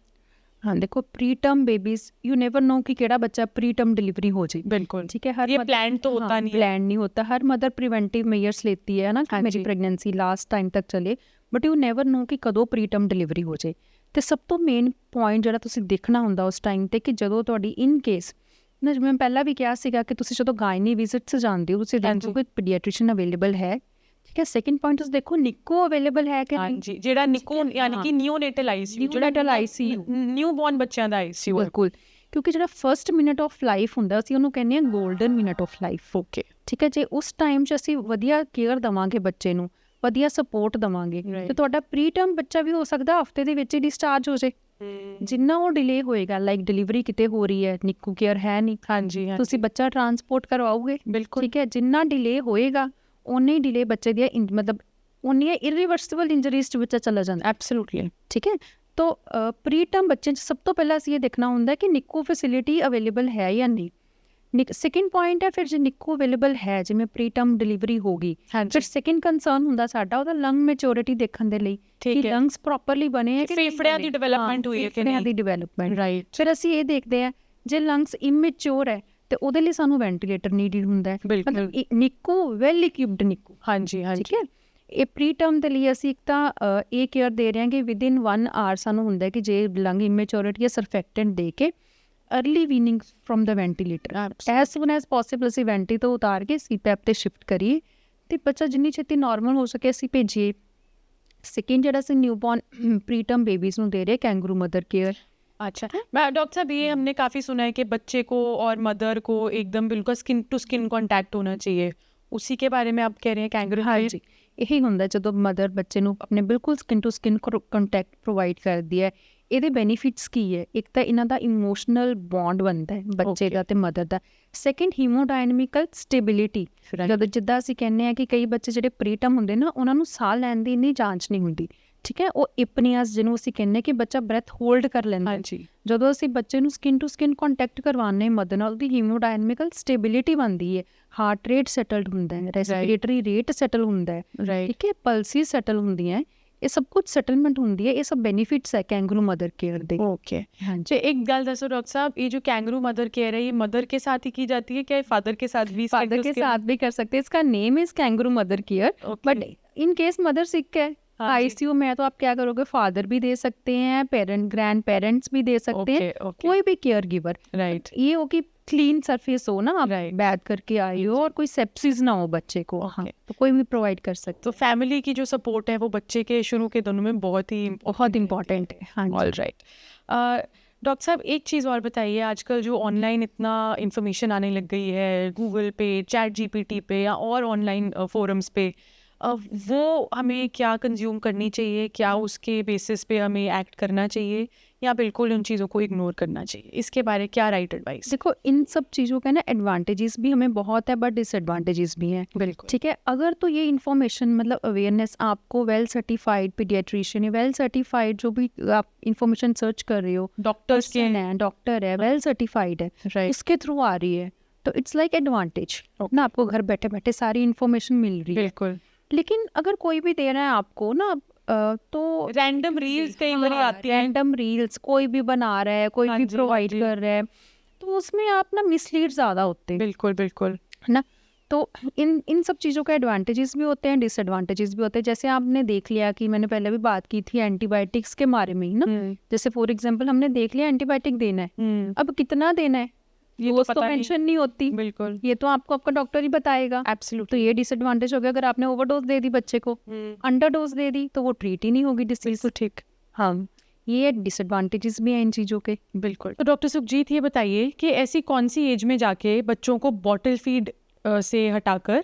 ਹਾਂ ਦੇਖੋ pre term babies you never know ਕਿ ਕਿਹੜਾ ਬੱਚਾ ਪ੍ਰੀ ਟਰਮ डिलीवरी हो जाए, बिल्कुल ठीक है। हर ये प्लान तो होता नहीं है, प्लान नहीं होता, हर मदर प्रिवेंटिव मेजर्स लेती है ना कि मेरी प्रेगनेंसी लास्ट टाइम तक चले, बट यू नैवर नो कि कदों प्री टर्म डिलीवरी हो जाए। ਤੇ ਸਭ ਤੋਂ ਮੇਨ ਪੁਆਇੰਟ ਜਿਹੜਾ ਤੁਸੀਂ ਦੇਖਣਾ ਹੁੰਦਾ ਉਸ ਟਾਈਮ ਤੇ ਕਿ ਜਦੋਂ ਤੁਹਾਡੀ ਇਨ ਕੇਸ ਨਾ, ਜਿਵੇਂ ਮੈਂ ਪਹਿਲਾਂ ਵੀ ਕਿਹਾ ਸੀਗਾ ਕਿ ਤੁਸੀਂ ਜਦੋਂ ਗਾਇਨੀ ਵਿਜ਼ਿਟਸ ਜਾਂਦੇ ਹੋ ਤੁਸੀਂ ਦੇਖੋ ਕਿ ਪੀਡੀਆਟ੍ਰੀਸ਼ੀਅਨ ਅਵੇਲੇਬਲ ਹੈ, ਠੀਕ ਹੈ। ਸੈਕਿੰਡ ਪੁਆਇੰਟ ਤੁਸੀਂ ਦੇਖੋ ਨਿੱਕੋ ਅਵੇਲੇਬਲ ਹੈ ਕਿ ਨਹੀਂ, ਹਾਂਜੀ, ਜਿਹੜਾ ਨਿੱਕੋ ਯਾਨੀ ਕਿ neonatal ICU, Neonatal ICU, newborn ਬੱਚਿਆਂ ਦਾ ਆਈਸੀਯੂ। ਬਿਲਕੁਲ, ਕਿਉਂਕਿ ਜਿਹੜਾ ਫਰਸਟ ਮਿੰਟ ਆਫ ਲਾਈਫ ਹੁੰਦਾ ਅਸੀਂ ਉਹਨੂੰ ਕਹਿੰਦੇ ਹਾਂ golden minute of life, okay ਠੀਕ ਹੈ। ਜੇ ਉਸ ਟਾਈਮ 'ਚ ਅਸੀਂ ਵਧੀਆ ਕੇਅਰ ਦੇਵਾਂਗੇ ਬੱਚੇ ਨੂੰ, ਵਧੀਆ ਸਪੋਰਟ ਦੇਵਾਂਗੇ, ਤੇ ਤੁਹਾਡਾ ਪ੍ਰੀ ਟਰਮ ਬੱਚਾ ਵੀ ਹੋ ਸਕਦਾ ਹਫਤੇ ਦੇ ਵਿੱਚ ਹੀ ਡਿਸਚਾਰਜ ਹੋ ਜਾਏ। ਜਿੰਨਾ ਉਹ ਡਿਲੇ ਹੋਏਗਾ, ਲਾਈਕ ਡਿਲੀਵਰੀ ਕਿਤੇ ਹੋ ਰਹੀ ਹੈ, ਨਿੱਕੂ ਕੇਅਰ ਹੈ ਨਹੀਂ, ਹਾਂਜੀ ਤੁਸੀਂ ਬੱਚਾ ਟਰਾਂਸਪੋਰਟ ਕਰਵਾਓਗੇ, ਬਿਲਕੁਲ ਠੀਕ ਹੈ। ਜਿੰਨਾ ਡਿਲੇ ਹੋਏਗਾ ਉਨੇ ਹੀ ਡਿਲੇ ਬੱਚੇ ਦੀਆਂ ਮਤਲਬ ਉਨੀਆਂ ਇਰਰੀਵਰਸਿਬਲ ਇੰਜਰੀਜ਼ 'ਚ ਬੱਚਾ ਚਲਾ ਜਾਂਦਾ, ਐਬਸੋਲੂਟਲੀ, ਠੀਕ ਹੈ। तो प्री टर्म बच्चे सब तो पहला ਅਸੀਂ ਇਹ ਦੇਖਣਾ ਹੁੰਦਾ ਕਿ ਨਿੱਕੂ ਫੈਸਿਲਿਟੀ ਅਵੇਲੇਬਲ ਹੈ ਜਾਂ ਨਹੀਂ। ਸੈਕਿੰਡ ਪੁਆਇੰਟ ਹੈ ਫਿਰ ਜੇ ਨਿੱਕੂ ਅਵੇਲੇਬਲ ਹੈ, ਜਿਵੇਂ ਪ੍ਰੀ ਟਰਮ ਡਿਲੀਵਰੀ ਹੋ ਗਈ, ਫਿਰ ਸੈਕਿੰਡ ਕੰਸਰਨ ਹੁੰਦਾ ਸਾਡਾ ਉਹਦਾ ਲੰਗ ਮੈਚੋਰਿਟੀ ਦੇਖਣ ਦੇ ਲਈ ਕਿ ਲੰਗਸ ਪ੍ਰੋਪਰਲੀ ਬਣੇ ਹੈ ਕਿ ਫੇਫੜਿਆਂ ਦੀ ਡਿਵੈਲਪਮੈਂਟ ਹੋਈ ਹੈ ਕਿ ਨਹੀਂ, ਫੇਫੜਿਆਂ ਦੀ ਡਿਵੈਲਪਮੈਂਟ, ਰਾਈਟ। ਫਿਰ ਅਸੀਂ ਇਹ ਦੇਖਦੇ ਹਾਂ ਜੇ ਲੰਗਸ ਇਮੈਚੋਰ ਹੈ ਤੇ ਉਹਦੇ ਲਈ ਸਾਨੂੰ ਵੈਂਟੀਲੇਟਰ ਨੀਡਡ ਹੁੰਦਾ ਹੈ। ਬਿਲਕੁਲ ਨਿੱਕੂ ਵੈਲ ਇਕਵਿਪਡ ਨਿੱਕੂ, ਹਾਂਜੀ ਹਾਂਜੀ, ਠੀਕ ਹੈ। ਇਹ ਪ੍ਰੀ ਟਰਮ ਦੇ ਲਈ ਅਸੀਂ ਇੱਕ ਤਾਂ ਇਹ ਕੇਅਰ ਦੇ ਰਹੇ ਹਾਂ ਕਿ ਵਿਦਿਨ 1 ਆਰ ਸਾਨੂੰ ਹੁੰਦਾ ਕਿ ਜੇ ਲੰਗ ਇਮੈਚੋਰਿਟੀ ਜਾਂ ਸਰਫੈਕਟੈਂਟ ਦੇ ਕੇ early weaning from the ventilator, as soon as possible ਅਸੀਂ ਵੈਂਟੀ ਤੋਂ ਉਤਾਰ ਕੇ CPAP ਤੇ ਸ਼ਿਫਟ ਕਰੀਏ ਤੇ ਬੱਚਾ ਜਿੰਨੀ ਛੇਤੀ ਨਾਰਮਲ ਹੋ ਸਕੇ ਅਸੀਂ ਭੇਜੀਏ। ਸੈਕਿੰਡ ਜਿਹੜਾ ਅਸੀਂ ਨਿਊਬੋਰਨ प्री टर्म बेबीज ਨੂੰ ਦੇ ਰਹੇ कैंगरू मदर केयर। अच्छा मैं डॉक्टर साहब ये हमने काफ़ी सुना है कि बच्चे को और मदर को एकदम बिल्कुल स्किन टू स्किन कांटेक्ट होना चाहिए, उसी के बारे में आप कह रहे हैं कैंगरू? हाँ जी, ਇਹੀ ਹੁੰਦਾ ਜਦੋਂ ਮਦਰ ਬੱਚੇ ਨੂੰ ਆਪਣੇ ਬਿਲਕੁਲ skin to skin contact provide ਕਰਦੀ ਹੈ। ਇਹਦੇ ਬੈਨੀਫਿਟਸ ਕੀ ਹੈ? ਇੱਕ ਤਾਂ ਇਹਨਾਂ ਦਾ ਇਮੋਸ਼ਨਲ ਬੌਂਡ ਬਣਦਾ ਹੈ ਬੱਚੇ ਦਾ ਤੇ ਮਦਰ ਦਾ। Second, hemodynamical stability. ਜਦੋਂ ਜਿੱਦਾਂ ਅਸੀਂ ਕਹਿੰਦੇ ਹਾਂ ਕਿ ਕਈ ਬੱਚੇ ਜਿਹੜੇ ਪ੍ਰੀਟਰਮ ਹੁੰਦੇ ਨਾ, ਉਹਨਾਂ ਨੂੰ ਸਾਹ ਲੈਣ ਦੀ ਇੰਨੀ ਜਾਂਚ ਨਹੀਂ ਹੁੰਦੀ, ਠੀਕ ਹੈ, ਉਹ ਇਪਨੀਆਸ ਜਿਹਨੂੰ ਅਸੀਂ ਕਹਿੰਦੇ ਹਾਂ ਕਿ ਬੱਚਾ ਬ੍ਰੈਥ ਹੋਲਡ ਕਰ ਲੈਂਦਾ। ਜਦੋਂ ਅਸੀਂ ਬੱਚੇ ਨੂੰ ਸਕਿਨ ਟੂ ਸਕਿਨ ਕੰਟੈਕਟ ਕਰਵਾਉਂਦੇ ਮਦਰ ਨਾਲ, ਉਹਦੀ ਹੀਮੋਡਾਇਨਮਿਕਲ ਸਟੇਬਿਲਿਟੀ ਬਣਦੀ ਹੈ, ਹਾਰਟ ਰੇਟ ਸੈਟਲਡ ਹੁੰਦਾ ਹੈ, ਰੈਸਪੀਰੇਟਰੀ ਰੇਟ ਸੈਟਲ ਹੁੰਦਾ ਹੈ, ਠੀਕ ਹੈ, ਪਲਸਿਸ ਸੈਟਲ ਹੁੰਦੀਆਂ, ਇਹ ਸਭ ਕੁਝ ਸੈਟਲਮੈਂਟ ਹੁੰਦੀ ਹੈ। ਇਹ ਸਭ ਬੈਨੀਫਿਟਸ ਹੈ ਕੈਂਗਰੂ मदर केयर ਦੇ। ओके, तो एक गल दसो डॉक्टर साहब, ये जो कैंगरू मदर केयर है, ये मदर के साथ ही की जाती है क्या फादर के साथ भी? फादर के साथ भी कर सकते हैं। इसका name is kangaroo mother care, but in case mother sick है आईसीयू में, तो आप क्या करोगे? फादर भी दे सकते हैं, पेरेंट ग्रैंड पेरेंट्स भी दे सकते हैं, कोई भी केयर गिवर। राइट, ये हो कि क्लीन सरफेस हो ना, आप बैठ करके आई हो और कोई सेप्सिस ना हो बच्चे को। हाँ, तो कोई भी प्रोवाइड कर सकते। तो फैमिली की जो सपोर्ट है वो बच्चे के शुरू के दिनों में बहुत इम्पोर्टेंट है। हाँ, ऑल राइट। डॉक्टर साहब, एक चीज़ और बताइए, आजकल जो ऑनलाइन इतना इन्फॉर्मेशन आने लग गई है, गूगल पे, चैट जीपीटी पे या और ऑनलाइन फोरम्स पे, वो हमें क्या कंज्यूम करनी चाहिए? क्या उसके बेसिस पे हमें एक्ट करना चाहिए या बिल्कुल उन चीज़ों को इग्नोर करना चाहिए? इसके बारे क्या राइट एडवाइस? देखो, इन सब चीज़ों का ना एडवांटेजेस भी हमें बहुत है, बट डिसएडवांटेजेस भी हैं। बिल्कुल, ठीक है। अगर तो ये इन्फॉर्मेशन मतलब अवेयरनेस आपको वेल सर्टिफाइड पीडियाट्रिशियन या वेल सर्टिफाइड जो भी आप इन्फॉर्मेशन सर्च कर रहे हो, डॉक्टर्स के हैं, डॉक्टर है, वेल सर्टिफाइड है, इसके थ्रू आ रही है, तो इट्स लाइक एडवांटेज ना, आपको घर बैठे बैठे सारी इन्फॉर्मेशन मिल रही है। बिल्कुल। लेकिन अगर कोई भी दे रहा है आपको ना, तो रैंडम रील्स कई बार आती हैं, रैंडम रील्स कोई भी बना रहा है, कोई भी प्रोवाइड कर रहा है, तो उसमें आप ना मिसलीड ज़्यादा होते हैं। बिल्कुल बिल्कुल, है ना। तो इन सब चीज़ों का एडवांटेजेस भी होते हैं, डिसएडवांटेजेस भी होते हैं। जैसे आपने देख लिया कि मैंने पहले भी बात की थी एंटीबायोटिक्स के बारे में ही ना, जैसे फॉर एग्जाम्पल हमने देख लिया एंटीबायोटिक देना है, अब कितना देना है ये तो मेंशन नहीं होती। बिल्कुल, ये तो आपको आपका डॉक्टर ही बताएगा। एब्सोल्युटली। तो ये डिसएडवांटेज हो गया। अगर आपने ओवरडोज दे दी बच्चे को, अंडर डोज दे दी, तो वो ट्रीट ही नहीं होगी डिसीज। ठीक, हाँ, ये डिसएडवांटेजेस भी हैं इन चीज़ों के। बिल्कुल। तो डॉक्टर सुखजीत, ये बताइए कि ऐसी कौन सी एज में जाके बच्चों को बॉटल फीड से हटाकर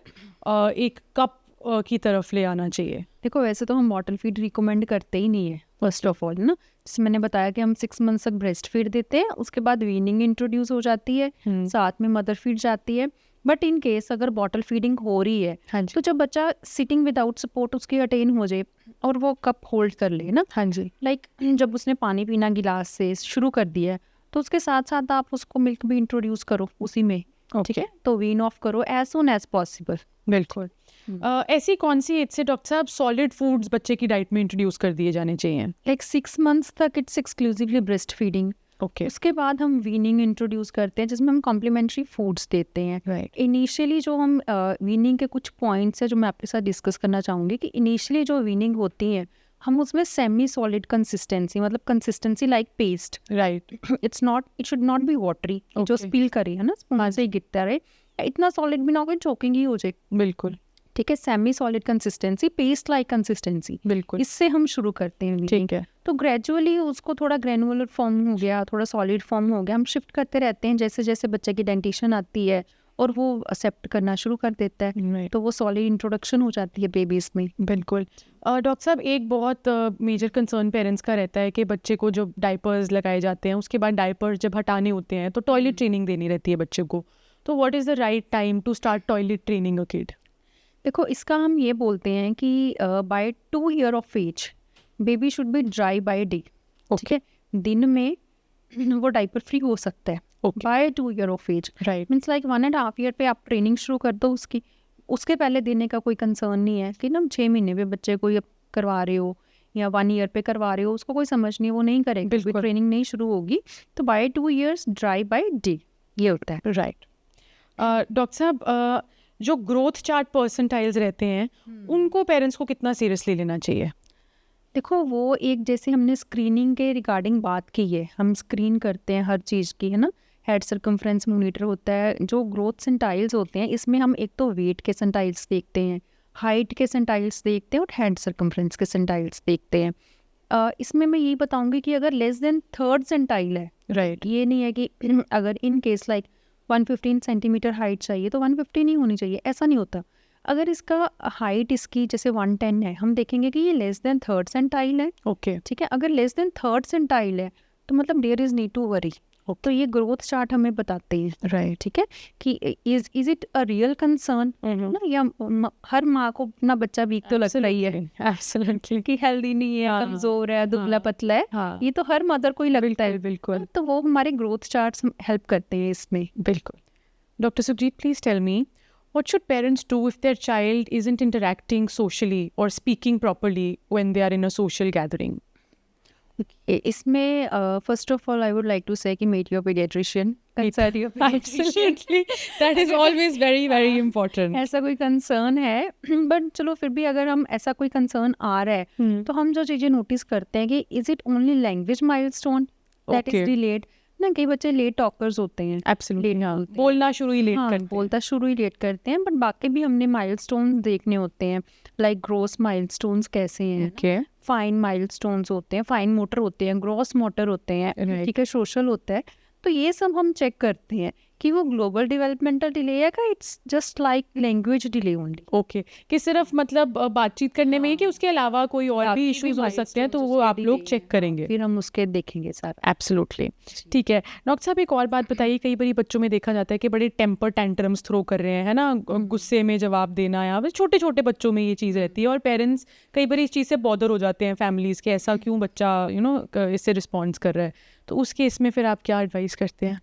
एक कप की तरफ ले आना चाहिए? देखो, वैसे तो हम बॉटल फीड रिकमेंड करते ही नहीं है फर्स्ट ऑफ ऑल ना। जैसे मैंने बताया कि हम 6 मंथ्स तक ब्रेस्ट फीड देते हैं, उसके बाद वीनिंग इंट्रोड्यूस हो जाती है, साथ में मदर फीड जाती है। बट इन केस अगर बॉटल फीडिंग हो रही है, तो जब बच्चा सिटिंग विदाउट सपोर्ट उसकी अटेन हो जाए और वो कप होल्ड कर ले ना, हाँ जी, लाइक जब उसने पानी पीना गिलास से शुरू कर दिया है, तो उसके साथ साथ आप उसको मिल्क भी इंट्रोड्यूस करो उसी में, ठीक है। तो वीन ऑफ करो एज सुन एज पॉसिबल। बिल्कुल। ऐसी कौन सी एज से डॉक्टर साहब सॉलिड फूड्स बच्चे की डाइट में इंट्रोड्यूस कर दिए जाने चाहिए? लाइक 6 मंथ्स तक it's exclusively breast feeding. Okay, उसके बाद हम वीनिंग इंट्रोड्यूस करते हैं, जिसमें हम कॉम्प्लीमेंट्री फूड्स देते हैं। राइट। इनिशियली जो हम वीनिंग के कुछ पॉइंट्स है जो मैं आपके साथ डिस्कस करना चाहूँगी कि इनिशियली जो वीनिंग होती है, हम उसमें सेमी सॉलिड कंसिस्टेंसी, मतलब consistency like paste. Right. It should not be watery, जो स्पिल करे है ना, स्पून से ही गिरता रहे, इतना सॉलिड भी ना हो कि चोकिंग ही हो जाए। बिल्कुल, ठीक है। Semi solid consistency, paste like consistency, बिल्कुल, इससे हम शुरू करते हैं। ठीक है। तो ग्रेजुअली उसको थोड़ा ग्रेनुलर फॉर्म हो गया, थोड़ा सॉलिड फॉर्म हो गया, हम शिफ्ट करते रहते हैं जैसे जैसे बच्चे की डेंटिशन आती है और वो एक्सेप्ट करना शुरू कर देता है, तो वो सॉलिड इंट्रोडक्शन हो जाती है बेबीज में। बिल्कुल। डॉक्टर साहब, एक बहुत मेजर कंसर्न पेरेंट्स का रहता है कि बच्चे को जो डायपर्स लगाए जाते हैं, उसके बाद डायपर्स जब हटाने होते हैं तो टॉयलेट ट्रेनिंग देनी रहती है बच्चे को, तो what is the right time to start toilet training a kid? देखो, इसका हम ये बोलते हैं कि by 2 year of age baby should be dry by day. ठीक है, दिन में वो डायपर फ्री हो सकता है by 2 year of age. Right, means like 1.5 year पे आप ट्रेनिंग शुरू कर दो उसकी, उसके पहले देने का कोई कंसर्न नहीं है कि ना 6 महीने पे बच्चे को ये करवा रहे हो या 1 ईयर पे करवा रहे हो, उसको कोई समझ नहीं, वो नहीं करेगा, कोई ट्रेनिंग नहीं शुरू होगी। तो by 2 years dry by day, ये होता है। राइट। डॉक्टर साहब, जो ग्रोथ चार्ट परसेंटाइल्स रहते हैं, उनको पेरेंट्स को कितना सीरियसली लेना चाहिए? देखो, वो एक जैसे हमने स्क्रीनिंग के रिगार्डिंग बात की है, हम स्क्रीन करते हैं हर चीज़ की, है ना। हेड सर्कमफ्रेंस मॉनिटर होता है, जो ग्रोथ सेंटाइल्स होते हैं इसमें हम एक तो वेट के सेंटाइल्स देखते हैं, हाइट के सेंटाइल्स देखते हैं और हेड सर्कमफ्रेंस के सेंटाइल्स देखते हैं। इसमें मैं यही बताऊंगी कि अगर लेस देन 3rd सेंटाइल है, राइट, ये नहीं है कि अगर in case like 115 centimetre height चाहिए तो 115 ही होनी चाहिए, ऐसा नहीं होता। अगर इसका हाइट इसकी जैसे 110 है, हम देखेंगे कि ये लेस देन थर्ड सेंटाइल है, ओके ठीक है। अगर लेस देन थर्ड सेंटाइल है तो मतलब there is need to worry. तो ये ग्रोथ चार्ट हमें बताते हैं, राइट ठीक है, कि is it a real concern ना, या हर माँ को अपना बच्चा वीक तो लगता ही है एब्सोल्युटली कि हेल्दी नहीं है, हाँ, कमजोर है, दुबला हाँ, पतला है, हाँ ये तो हर मदर को ही लगता है। बिल्कुल तो वो हमारे ग्रोथ चार्ट्स हेल्प करते हैं इसमें। बिल्कुल। Dr. Sukhjeet, please tell me, what should parents do if their child isn't interacting socially or speaking properly when they are in a social gathering? इसमें first of all I would like to say कि meet your paediatrician, Absolutely. That is always very, very important. ऐसा कोई concern है but चलो फिर भी अगर हम ऐसा कोई कंसर्न आ रहा है तो हम जो चीज़ें नोटिस करते हैं कि is it only language milestone that is Okay. Delayed ना। कई बच्चे लेट टॉकर्स होते हैं, Absolutely. Late हाँ. बोलते हैं। बोलना शुरू ही लेट हाँ, करते हैं. बोलता शुरू ही लेट करते हैं, बट बाकी भी हमने माइलस्टोन्स देखने होते हैं, लाइक ग्रोस माइलस्टोन्स कैसे हैं, Okay. फाइन माइलस्टोन्स होते हैं, फाइन मोटर होते हैं, ग्रॉस मोटर होते हैं, Right. ठीक है, सोशल होता है। तो ये सब हम चेक करते हैं कि वो ग्लोबल डेवलपमेंटल डिले है का it's just like language delay only. Okay कि सिर्फ मतलब बातचीत करने में ही कि उसके अलावा कोई और भी बाकी भी इश्यूज हो सकते हैं तो milestones वो उसके आप लोग delay चेक हैं, करेंगे. फिर हम उसके देखेंगे सारा। एब्सोल्युटली ठीक है. डॉक्टर साहब एक और बात बताइए, कई बार बच्चों में देखा जाता है कि बड़े टेम्पर टैंट्रम्स थ्रो कर रहे हैं, है ना, गुस्से में जवाब देना, या बस छोटे छोटे बच्चों में ये चीज़ रहती है और पेरेंट्स कई बार इस चीज़ से बॉदर हो जाते हैं फैमिलीज़ के, ऐसा क्यों बच्चा इससे रिस्पॉन्स कर रहा है. तो उस केस में फिर आप क्या एडवाइस करते हैं?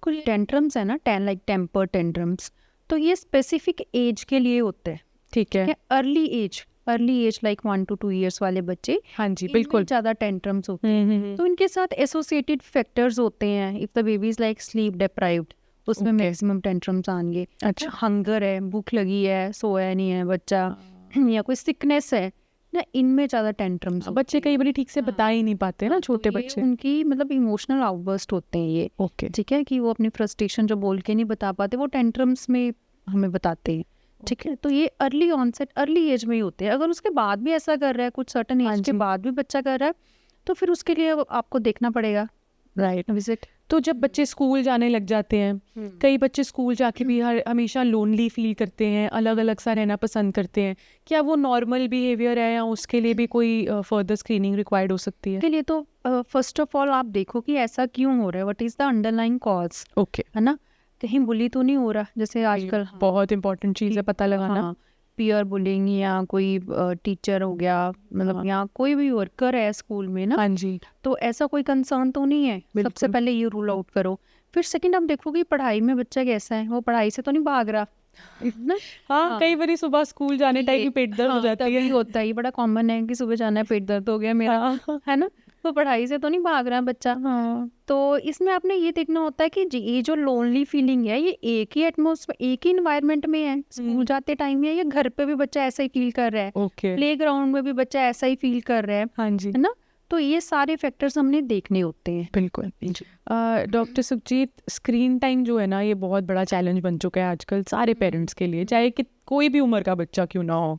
कुछ टेंट्रम्स है ना, लाइक टेम्पर टेंट्रम्स, तो ये स्पेसिफिक एज के लिए होते हैं, ठीक है. Early age like 1 to 2 years वाले बच्चे, हाँ जी इनमें बिल्कुल. ज़्यादा टेंट्रम्स होते हैं। तो इनके साथ एसोसिएटेड फैक्टर्स होते हैं। If the baby is like sleep deprived, उसमें Okay. मैक्सिमम टेंट्रम्स आएंगे। अच्छा. हंगर है, भूख लगी है, सोया नहीं है बच्चा, या कोई सिकनेस है ना, इनमें ज़्यादा टेंट्रम्स। बच्चे कई बार ठीक से बता ही नहीं पाते ना, छोटे तो ये बच्चे. उनकी मतलब इमोशनल आउटबर्स्ट होते हैं ये, ओके. ठीक है, कि वो अपनी फ्रस्ट्रेशन जो बोल के नहीं बता पाते, वो टेंट्रम्स में हमें बताते हैं, ठीक है। तो ये अर्ली ऑनसेट, अर्ली एज में ही होते हैं। अगर उसके बाद भी ऐसा कर रहा है, कुछ सर्टन हाँ एज के जी. बाद भी बच्चा कर रहा है, तो फिर उसके लिए आपको देखना पड़ेगा राइट. विजिट। तो जब बच्चे स्कूल जाने लग जाते हैं, कई बच्चे स्कूल जाके भी हमेशा लोनली फील करते हैं, अलग अलग सा रहना पसंद करते हैं, क्या वो नॉर्मल बिहेवियर है या उसके लिए भी कोई फर्दर स्क्रीनिंग रिक्वायर्ड हो सकती है? के लिए तो फर्स्ट ऑफ ऑल आप देखो कि ऐसा क्यों हो रहा है, what is the underlying cause, okay. है ना, कहीं बुली तो नहीं हो रहा, जैसे आजकल बहुत इंपॉर्टेंट चीज़ है पता लगाना. पीयर बुलिंग, या कोई टीचर हो गया, मतलब या कोई भी वर्कर है स्कूल में ना, हाँ जी. तो ऐसा कोई कंसर्न तो नहीं है। सबसे पहले ये रूल आउट करो। फिर सेकंड आप देखो कि पढ़ाई में बच्चा कैसा है, वो पढ़ाई से तो नहीं भाग रहा ना। हाँ, कई बार सुबह स्कूल जाने टाइम में पेट दर्द हो जाती है. तभी होता है, ये बड़ा कॉमन है कि सुबह जाना है, पेट दर्द हो गया मेरा, है ना, तो पढ़ाई से तो नहीं भाग रहा बच्चा। हाँ. तो इसमें आपने ये देखना होता है कि ये जो लोनली फीलिंग है, ये एक ही एटमोसफेयर, एक ही इन्वायरमेंट में है, स्कूल जाते टाइम में, या घर पे भी बच्चा ऐसा ही फील कर रहा है, ओके. प्लेग्राउंड में भी बच्चा ऐसा ही फील कर रहा है, हाँ जी. है ना। तो ये सारे फैक्टर्स हमने देखने होते हैं। बिल्कुल. डॉक्टर सुखजीत, स्क्रीन टाइम जो है ना, ये बहुत बड़ा चैलेंज बन चुका है आजकल सारे पेरेंट्स के लिए, चाहे कि कोई भी उम्र का बच्चा क्यों ना हो.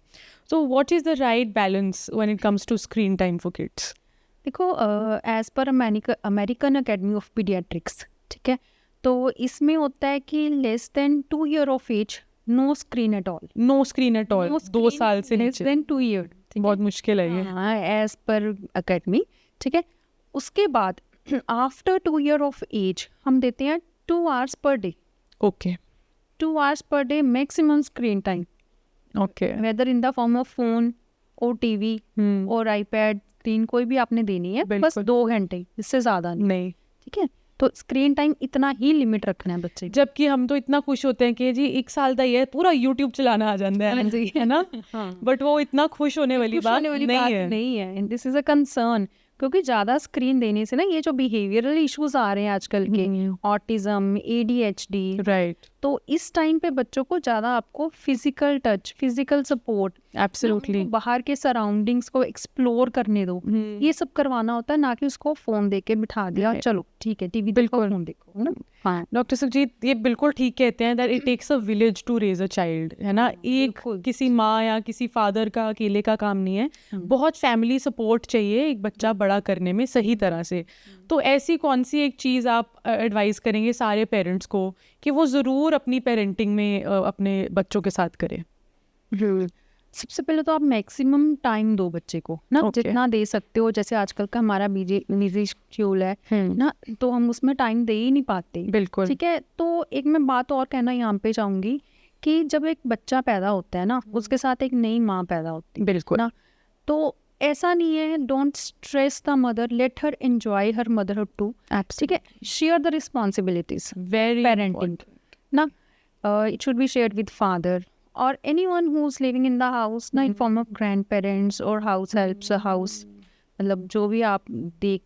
So what is the right balance when it comes to screen time for kids? देखो, as per American Academy of Pediatrics, ठीक है, तो इसमें होता है कि less than 2 year of age no screen at all. No screen at all, 2 साल से लेस नीचे. देन 2 year, बहुत मुश्किल है ये. हाँ, एज पर अकेडमी, ठीक है। उसके बाद आफ्टर 2 year ऑफ एज हम देते हैं 2 hours per day, okay. 2 hours per day maximum screen time, okay. Whether in the form of phone और टीवी और आईपैड स्क्रीन, कोई भी आपने देनी है, बस बिल्कुल. 2 घंटे, इससे ज़्यादा नहीं, ठीक है। तो स्क्रीन टाइम इतना ही लिमिट रखना है बच्चे। जबकि हम तो इतना खुश होते हैं कि जी 1 साल का ही है, पूरा यूट्यूब चलाना आ जाता है ना. बट वो इतना खुश होने वाली बात नहीं है. दिस इज अ कंसर्न, क्योंकि ज़्यादा स्क्रीन देने से ना ये जो बिहेवियरल इश्यूज आ रहे हैं आजकल के, ऑटिज्म, ADHD, राइट. तो इस टाइम पे बच्चों को ज़्यादा आपको physical touch, physical support, absolutely. बाहर के सराउंडिंग्स को एक्सप्लोर करने दो, ये सब करवाना होता है, ना कि उसको फोन दे के बिठा दिया, चलो ठीक है टीवी देखो, फोन देखो, है ना। हाँ, डॉक्टर सुखजीत, ये बिल्कुल ठीक कहते हैं that it takes a village to raise a child, है ना. एक बिल्कुल। किसी माँ या किसी फादर का अकेले का काम नहीं है, बहुत फैमिली सपोर्ट चाहिए एक बच्चा बड़ा करने में सही तरह से. तो ऐसी कौन सी एक चीज़ आप एडवाइस करेंगे सारे पेरेंट्स को कि वो ज़रूर अपनी पेरेंटिंग में अपने बच्चों के साथ करें? सबसे पहले तो आप मैक्सिमम टाइम दो बच्चे को ना, Okay. जितना दे सकते हो। जैसे आजकल का हमारा बिजी शेड्यूल है ना, तो हम उसमें टाइम दे ही नहीं पाते। बिल्कुल। ठीक है, तो एक मैं बात और कहना यहाँ पे चाहूँगी कि जब एक बच्चा पैदा होता है ना, उसके साथ एक नई माँ पैदा होती है बिल्कुल। ना, तो ऐसा नहीं है, don't stress the mother, let her enjoy her motherhood too. ठीक है, share the responsibilities, very parenting ना, it should be shared with father or anyone who's living in the house ना, in form of grandparents or house helps, a house, मतलब जो भी आप देख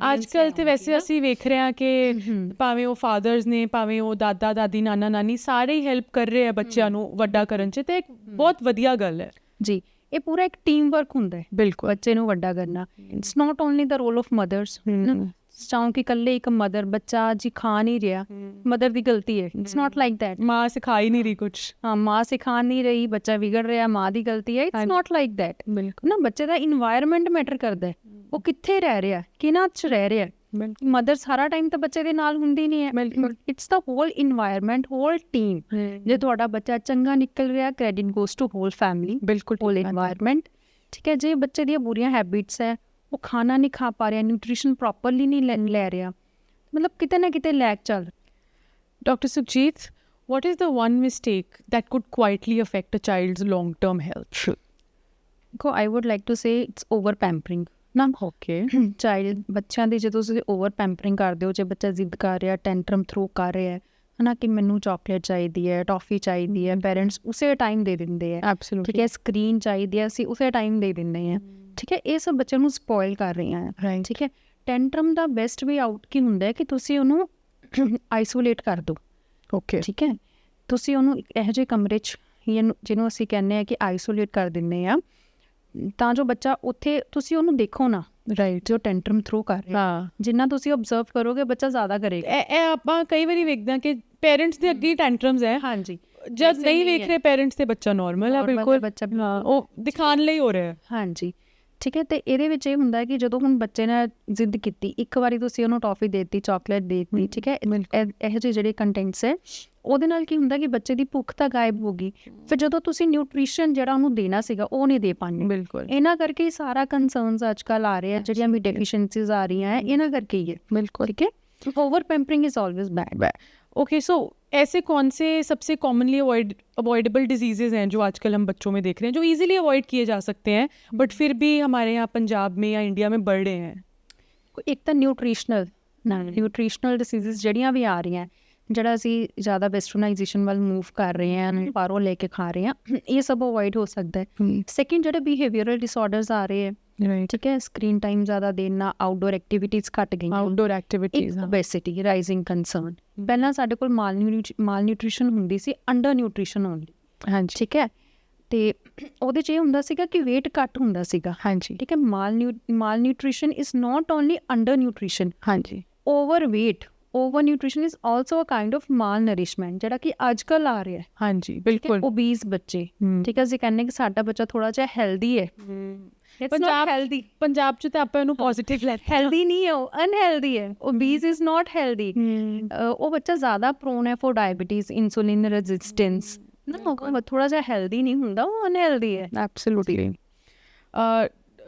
ਅੱਜ-ਕੱਲ ਤੇ ਵੈਸੇ ਅਸੀਂ ਵੇਖ ਰਹੇ ਹਾਂ ਕਿ ਭਾਵੇਂ ਉਹ ਫਾਦਰਸ ਨੇ, ਭਾਵੇਂ ਉਹ ਦਾਦਾ ਦਾਦੀ ਨਾਨਾ ਨਾਨੀ, ਸਾਰੇ ਹੀ ਹੈਲਪ ਕਰ ਰਹੇ ਆ ਬੱਚਿਆਂ ਨੂੰ ਵੱਡਾ ਕਰਨ 'ਚ, ਤੇ ਇੱਕ ਬਹੁਤ ਵਧੀਆ ਗੱਲ ਹੈ। ਜੀ, ਇਹ ਪੂਰਾ ਇੱਕ ਟੀਮ ਵਰਕ ਹੁੰਦਾ ਹੈ ਬਿਲਕੁਲ। ਬੱਚੇ ਨੂੰ ਵੱਡਾ ਕਰਨਾ। It's not only the role of mothers, ਚਾਹੋ ਕਿ ਇਕੱਲੇ ਇੱਕ ਮਦਰ, ਬੱਚਾ ਜੀ ਖਾ ਨਹੀਂ ਰਿਹਾ, ਮਦਰ ਦੀ ਗਲਤੀ ਹੈ। It's not like that. ਮਾਂ ਸਿਖਾ ਹੀ ਨਹੀਂ ਰਹੀ ਕੁਛ। ਹਾਂ, ਮਾਂ ਸਿਖਾ ਨਹੀਂ ਰਹੀ, ਬੱਚਾ ਵਿਗੜ ਰਿਹਾ, ਮਾਂ ਦੀ ਗਲਤੀ ਹੈ। ਇਟਸ ਨਾਟ ਲਾਈਕ ਦੈਟ ਨਾ। ਬੱਚੇ ਦਾ ਇਨਵਾਇਰਨਮੈਂਟ ਮੈਟਰ ਕਰਦਾ ਹੈ, ਉਹ ਕਿੱਥੇ ਰਹਿ ਰਿਹਾ, ਕਿਹਨਾਂ 'ਚ ਰਹਿ ਰਿਹਾ। ਮਦਰ ਸਾਰਾ ਟਾਈਮ ਤਾਂ ਬੱਚੇ ਦੇ ਨਾਲ ਹੁੰਦੀ ਨਹੀਂ ਹੈ। It's the whole environment, whole team. ਜੇ ਤੁਹਾਡਾ ਬੱਚਾ ਚੰਗਾ ਨਿਕਲ ਰਿਹਾ, credit goes to whole family, ਬਿਲਕੁਲ ਹੋਲ ਇਨਵਾਇਰਨਮੈਂਟ। ਠੀਕ ਹੈ, ਜੇ ਬੱਚੇ ਦੀਆਂ ਬੁਰੀਆਂ ਹੈਬਿਟਸ ਹੈ, ਉਹ ਖਾਣਾ ਨਹੀਂ ਖਾ ਪਾ ਰਿਹਾ, ਨਿਊਟ੍ਰੀਸ਼ਨ ਪ੍ਰੋਪਰਲੀ ਨਹੀਂ ਲੈ ਰਿਹਾ, ਮਤਲਬ ਕਿਤੇ ਨਾ ਕਿਤੇ ਲੈਕ ਚੱਲ। Dr. Sukhjeet, what is the one mistake that could quietly affect a child's long-term health? ਦੇਖੋ, I would like to say it's over pampering ਨਾ। Okay. ਚਾਈਲਡ ਬੱਚਿਆਂ ਦੀ ਜਦੋਂ ਤੁਸੀਂ ਓਵਰ ਪੈਂਪਰਿੰਗ ਕਰਦੇ ਹੋ, ਜੇ ਬੱਚਾ ਜ਼ਿੱਦ ਕਰ ਰਿਹਾ, ਟੈਂਟਰਮ ਥਰੂ ਕਰ ਰਿਹਾ ਹੈ ਨਾ, ਕਿ ਮੈਨੂੰ ਚਾਕਲੇਟ ਚਾਹੀਦੀ ਹੈ, ਟੌਫੀ ਚਾਹੀਦੀ ਹੈ, ਪੇਰੈਂਟਸ ਉਸੇ ਟਾਈਮ ਦੇ ਦਿੰਦੇ ਹੈ। ਠੀਕ ਹੈ, ਸਕਰੀਨ ਚਾਹੀਦੀ ਹੈ, ਅਸੀਂ ਉਸੇ ਟਾਈਮ ਦੇ ਦਿੰਦੇ ਹਾਂ। ਠੀਕ ਹੈ, ਇਹ ਸਭ ਬੱਚਿਆਂ ਨੂੰ ਸਪੋਇਲ ਕਰ ਰਹੀਆਂ ਹੈ। ਠੀਕ ਹੈ, ਟੈਂਟਰਮ ਦਾ ਬੈਸਟ ਵੇ ਆਊਟ ਕੀ ਹੁੰਦਾ ਹੈ ਕਿ ਤੁਸੀਂ ਉਹਨੂੰ ਆਈਸੋਲੇਟ ਕਰ ਦਿਓ। ਓਕੇ। ਠੀਕ ਹੈ, ਤੁਸੀਂ ਉਹਨੂੰ ਇੱਕ ਇਹੋ ਜਿਹੇ ਕਮਰੇ 'ਚ, ਜਿਹਨੂੰ ਅਸੀਂ ਕਹਿੰਦੇ ਹਾਂ ਕਿ ਆਈਸੋਲੇਟ ਕਰ ਦਿੰਦੇ ਹਾਂ, ਤਾਂ ਜੋ ਬੱਚਾ ਉੱਥੇ, ਤੁਸੀਂ ਉਹਨੂੰ ਦੇਖੋ ਨਾ, ਰਾਈਟ, ਜੋ ਟੈਂਟਰਮ ਥਰੂ ਕਰ ਰਿਹਾ। ਹਾਂ, ਜਿੰਨਾ ਤੁਸੀਂ ਓਬਜ਼ਰਵ ਕਰੋਗੇ, ਬੱਚਾ ਜ਼ਿਆਦਾ ਕਰੇਗਾ। ਇਹ ਆਪਾਂ ਕਈ ਵਾਰੀ ਵੇਖਦੇ ਹਾਂ ਕਿ ਪੇਰੈਂਟਸ ਦੇ ਅੱਗੇ ਟੈਂਟਰਮਸ ਹੈ। ਹਾਂਜੀ, ਜਦ ਨਹੀਂ ਵੇਖ ਰਹੇ ਪੇਰੈਂਟਸ ਤੇ ਬੱਚਾ ਨਾਰਮਲ ਹੈ, ਬਿਲਕੁਲ। ਬੱਚਾ ਹਾਂ, ਉਹ ਦਿਖਾਣ ਲਈ ਹੋ ਰਿਹਾ ਹੈ। ਹਾਂਜੀ, ਠੀਕ ਹੈ। ਤੇ ਇਹਦੇ ਵਿੱਚ ਇਹ ਹੁੰਦਾ ਹੈ ਕਿ ਜਦੋਂ ਹੁਣ ਬੱਚੇ ਨੇ ਜ਼ਿੱਦ ਕੀਤੀ, ਇੱਕ ਵਾਰੀ ਤੁਸੀਂ ਉਹਨੂੰ ਟੌਫੀ ਦੇ ਦਿੱਤੀ, ਚਾਕਲੇਟ ਦੇ ਦਿੱਤੀ, ਠੀਕ ਹੈ, ਇਹੋ ਜਿਹੇ ਜਿਹੜੇ ਕੰਟੈਂਟਸ ਹੈ, ਉਹਦੇ ਨਾਲ ਕੀ ਹੁੰਦਾ ਕਿ ਬੱਚੇ ਦੀ ਭੁੱਖ ਤਾਂ ਗਾਇਬ ਹੋ ਗਈ। ਫਿਰ ਜਦੋਂ ਤੁਸੀਂ ਨਿਊਟ੍ਰੀਸ਼ਨ ਜਿਹੜਾ ਉਹਨੂੰ ਦੇਣਾ ਸੀਗਾ, ਉਹ ਨਹੀਂ ਦੇ ਪਾਉਂਦੇ। ਬਿਲਕੁਲ। ਇਹਨਾਂ ਕਰਕੇ ਹੀ ਸਾਰਾ ਕੰਸਰਨਸ ਅੱਜ ਕੱਲ੍ਹ ਆ ਰਹੇ ਆ, ਜਿਹੜੀਆਂ ਵੀ ਡੈਫੀਸ਼ੀਐਂਸੀਜ਼ ਆ ਰਹੀਆਂ ਹੈ, ਇਹਨਾਂ ਕਰਕੇ ਹੀ ਹੈ। बिल्कुल। ठीक है, over pampering is always bad. Okay, so ऐसे कौन से सबसे कॉमनली अवॉइडेबल डिजीजेज हैं जो आजकल हम बच्चों में देख रहे हैं, जो इजीली अवॉइड किए जा सकते हैं बट फिर भी हमारे यहाँ पंजाब में या इंडिया में बढ़ रहे हैं? ਇੱਕ ਤਾਂ ਨਿਊਟ੍ਰੀਸ਼ਨਲ ਡਿਸੀਜ਼ਸ ਜਿਹੜੀਆਂ ਵੀ ਆ ਰਹੀਆਂ, ਜਿਹੜਾ ਅਸੀਂ ਜ਼ਿਆਦਾ ਵੈਸਟਰਨਾਈਜੇਸ਼ਨ ਵੱਲ ਮੂਵ ਕਰ ਰਹੇ ਹਾਂ, ਬਾਹਰੋਂ ਲੈ ਕੇ ਖਾ ਰਹੇ ਹਾਂ, ਇਹ ਸਭ ਅਵੋਇਡ ਹੋ ਸਕਦਾ ਹੈ। ਸੈਕਿੰਡ, ਜਿਹੜੇ ਬਿਹੇਵੀਅਰਲ ਡਿਸਆਰਡਰਸ ਆ ਰਹੇ ਹੈ, ਠੀਕ ਹੈ, ਸਕਰੀਨ ਟਾਈਮ ਜ਼ਿਆਦਾ ਦੇਣਾ, ਆਊਟਡੋਰ ਐਕਟੀਵਿਟੀਜ਼ ਘੱਟ ਗਈਆਂ, outdoor activities. Obesity rising concern. ਪਹਿਲਾਂ ਸਾਡੇ ਕੋਲ ਮਾਲ ਨਿਊਟ੍ਰੀਸ਼ਨ ਹੁੰਦੀ ਸੀ, ਅੰਡਰ ਨਿਊਟ੍ਰੀਸ਼ਨ ਓਨਲੀ। ਹਾਂਜੀ, ਠੀਕ ਹੈ, ਤੇ ਉਹਦੇ 'ਚ ਇਹ ਹੁੰਦਾ ਸੀਗਾ ਕਿ ਵੇਟ ਘੱਟ ਹੁੰਦਾ ਸੀਗਾ। ਹਾਂਜੀ, ਠੀਕ ਹੈ, malnutrition is not only undernutrition, ਹਾਂਜੀ, overnutrition is also a kind of malnourishment, ਜਿਹੜਾ ਕਿ ਅੱਜ ਕੱਲ੍ਹ ਆ ਰਿਹਾ ਹੈ। ਹਾਂਜੀ, ਬਿਲकुल। ਓਬੀਜ਼ ਬੱਚੇ, ਠੀਕ ਹੈ, ਅਸੀਂ ਕਹਿੰਦੇ ਕਿ ਸਾਡਾ ਬੱਚਾ ਥੋੜਾ ਜਿਹਾ ਹੈਲਦੀ ਹੈ। ਪੰਜਾਬ 'ਚ ਤਾਂ ਆਪਾਂ ਇਹਨੂੰ ਪੋਜ਼ਿਟਿਵ ਲੈ, ਹੈਲਦੀ ਨਹੀਂ ਹੈ, ਉਹ ਅਨਹੈਲਦੀ ਹੈ। ਓਬੀਜ਼ ਇਜ਼ ਨਾਟ ਹੈਲਦੀ। ਉਹ ਬੱਚਾ ਜ਼ਿਆਦਾ ਪ੍ਰੋਨ ਹੈ ਫॉर ਡਾਇਬੀਟੀਜ਼, ਇਨਸੂਲਿਨ ਰੈਜ਼ਿਸਟੈਂਸ ਨਾ, ਉਹ ਥੋੜਾ ਜਿਹਾ ਹੈਲਦੀ ਨਹੀਂ ਹੁੰਦਾ, ਉਹ ਅਨਹੈਲਦੀ ਹੈ। एब्सोल्युटली।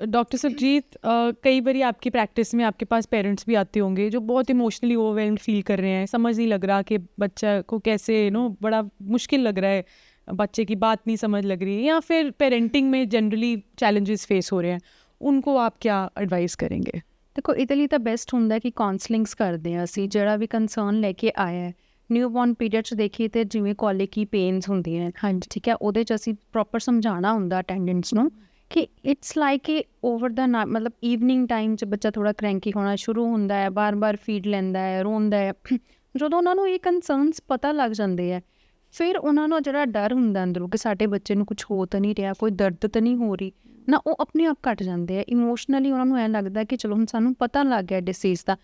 डॉक्टर सुखजीत, कई बारी आपकी प्रैक्टिस में आपके पास पेरेंट्स भी आते होंगे जो बहुत इमोशनली ओवरवेल्म्ड फील कर रहे हैं, समझ नहीं लग रहा कि बच्चा को कैसे बड़ा मुश्किल लग रहा है, बच्चे की बात नहीं समझ लग रही है, या फिर पेरेंटिंग में जनरली चैलेंजेस फेस हो रहे हैं, उनको आप क्या एडवाइस करेंगे? ਦੇਖੋ, ਇਹਦੇ ਲਈ ਤਾਂ ਬੈਸਟ ਹੁੰਦਾ ਕਿ ਕਾਉਂਸਲਿੰਗਸ ਕਰਦੇ ਹਾਂ ਅਸੀਂ, ਜਿਹੜਾ ਵੀ ਕੰਸਰਨ ਲੈ ਕੇ ਆਇਆ ਹੈ। ਨਿਊਬੋਰਨ ਪੀਰੀਅਡ 'ਚ ਦੇਖੀਏ ਤਾਂ ਜਿਵੇਂ ਕੋਲਿਕੀ ਪੇਨਸ ਹੁੰਦੀਆਂ, ਹਾਂਜੀ, ਠੀਕ ਹੈ, ਉਹਦੇ 'ਚ ਅਸੀਂ ਪ੍ਰੋਪਰ ਸਮਝਾਉਣਾ ਹੁੰਦਾ ਅਟੈਂਡੈਂਟਸ ਨੂੰ ਕਿ ਇਟਸ ਲਾਈਕ ਏ ਓਵਰ ਦਾ ਮਤਲਬ ਈਵਨਿੰਗ ਟਾਈਮ 'ਚ ਬੱਚਾ ਥੋੜ੍ਹਾ ਕਰੈਂਕੀ ਹੋਣਾ ਸ਼ੁਰੂ ਹੁੰਦਾ ਹੈ, ਬਾਰ-ਬਾਰ ਫੀਡ ਲੈਂਦਾ ਹੈ, ਰੋਂਦਾ ਹੈ। ਜਦੋਂ ਉਹਨਾਂ ਨੂੰ ਇਹ ਕੰਸਰਨਸ ਪਤਾ ਲੱਗ ਜਾਂਦੇ ਹੈ, ਫਿਰ ਉਹਨਾਂ ਨੂੰ ਜਿਹੜਾ ਡਰ ਹੁੰਦਾ ਅੰਦਰੋਂ ਕਿ ਸਾਡੇ ਬੱਚੇ ਨੂੰ ਕੁਛ ਹੋ ਤਾਂ ਨਹੀਂ ਰਿਹਾ, ਕੋਈ ਦਰਦ ਤਾਂ ਨਹੀਂ ਹੋ ਰਹੀ ਨਾ, ਉਹ ਆਪਣੇ ਆਪ ਘੱਟ ਜਾਂਦੇ ਆ। ਇਮੋਸ਼ਨਲੀ ਉਹਨਾਂ ਨੂੰ ਐਂ ਲੱਗਦਾ ਕਿ ਚਲੋ ਹੁਣ ਸਾਨੂੰ ਪਤਾ ਲੱਗ ਗਿਆ ਡਿਸੀਜ਼ ਦਾ।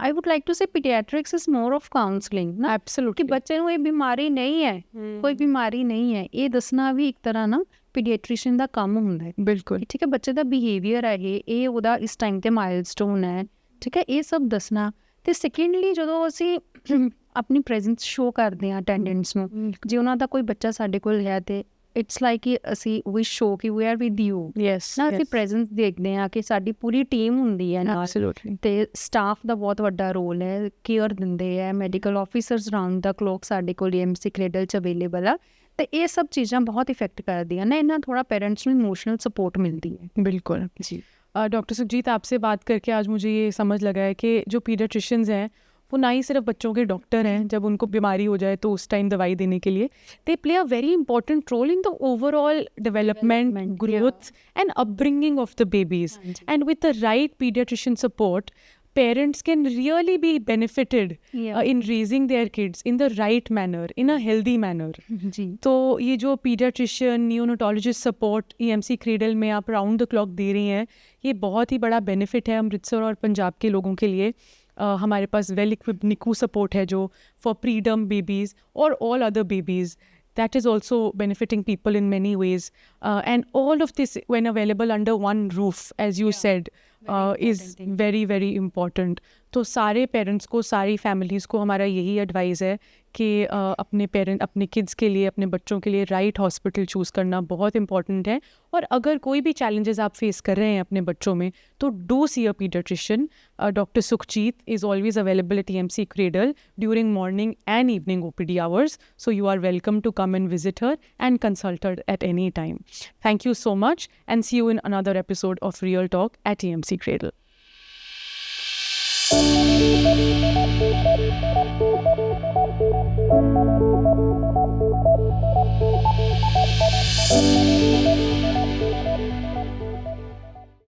I would like to say pediatrics is more of counselling ਨਾ, एब्सोल्युटली। ਕਿ ਬੱਚੇ ਨੂੰ ਇਹ ਬਿਮਾਰੀ ਨਹੀਂ ਹੈ, ਕੋਈ ਬਿਮਾਰੀ ਨਹੀਂ ਹੈ, ਇਹ ਦੱਸਣਾ ਵੀ ਇੱਕ ਤਰ੍ਹਾਂ ਨਾ ਪੀਡੀਆਟ੍ਰੀਸ਼ੀਅਨ ਦਾ ਕੰਮ ਹੁੰਦਾ ਹੈ। ਬਿਲਕੁਲ, ਠੀਕ ਹੈ, ਬੱਚੇ ਦਾ ਬਿਹੇਵੀਅਰ ਹੈ ਇਹ ਉਹਦਾ ਇਸ ਟਾਈਮ 'ਤੇ ਮਾਈਲਸਟੋਨ ਹੈ, ਠੀਕ ਹੈ, ਇਹ ਸਭ ਦੱਸਣਾ। ਅਤੇ ਸੈਕਿੰਡਲੀ, ਜਦੋਂ ਅਸੀਂ ਆਪਣੀ ਪ੍ਰੈਜ਼ੈਂਸ ਸ਼ੋ ਕਰਦੇ ਹਾਂ ਅਟੈਂਡੈਂਟਸ ਨੂੰ, ਜੇ ਉਹਨਾਂ ਦਾ ਕੋਈ ਬੱਚਾ ਸਾਡੇ ਕੋਲ ਹੈ ਅਤੇ ਇਟਸ ਲਾਈਕ ਕਿ ਅਸੀਂ ਵੀ ਸ਼ੋ ਕਿ we are with you Yes, ਨਾ, ਅਸੀਂ yes. ਪ੍ਰੈਜ਼ੈਂਸ ਦੇਖਦੇ ਹਾਂ ਕਿ ਸਾਡੀ ਪੂਰੀ ਟੀਮ ਹੁੰਦੀ ਹੈ ਨਾਲ, Absolutely. ਤੇ ਸਟਾਫ ਦਾ ਬਹੁਤ ਵੱਡਾ ਰੋਲ ਹੈ, ਕੇਅਰ ਦਿੰਦੇ ਹੈ, ਮੈਡੀਕਲ ਆਫੀਸਰਸ ਰਾਉਂਡ ਦਾ ਕਲੋਕ ਸਾਡੇ ਕੋਲ EMC ਕ੍ਰੇਡਲ 'ਚ ਅਵੇਲੇਬਲ ਆ, ਤੇ ਇਹ ਸਭ ਚੀਜ਼ਾਂ ਬਹੁਤ ਇਫੈਕਟ ਕਰਦੀਆਂ ਨੇ, ਇਹਨਾਂ ਥੋੜਾ पेरेंट्स ਨੂੰ इमोशनल सपोर्ट मिलती है। बिल्कुल। जी। डॉक्टर सुखजीत, आपसे बात करके आज मुझे ये समझ लगा है कि जो पीडियाट्रिशियंस हैं वो ना ही सिर्फ बच्चों के डॉक्टर हैं जब उनको बीमारी हो जाए तो उस टाइम दवाई देने के लिए, they play a very important role in the overall development, Development, growth and upbringing of the babies. हाँ जी। And with the right pediatrician support, parents can really be benefited Yeah. in raising their kids in the right manner, in a healthy manner. जी। तो ये जो paediatrician, नियोनोटोलॉजिस्ट support EMC cradle में आप round the clock दे रही हैं, ये बहुत ही बड़ा बेनिफिट है अमृतसर और पंजाब के लोगों के लिए। हमारे पास वेल इक्विप्ड निकू सपोर्ट है जो फॉर प्रीडम बेबीज़ और all other babies, that is also benefiting people in many ways. And all of this, when available under one roof, as you said, is important thing. very very important. तो सारे parents को, सारी families को हमारा यही advice है कि अपने किड्स के लिए, अपने बच्चों के लिए राइट हॉस्पिटल चूज़ करना बहुत इंपॉर्टेंट है। और अगर कोई भी चैलेंजेस आप फेस कर रहे हैं अपने बच्चों में, तो do see a paediatrician. Doctor सुखजीत is always available at EMC Cradle during morning and evening OPD hours. So you are welcome to come and visit her and consult her at any time. Thank you so much, and see you in another episode of Real Talk at EMC Cradle.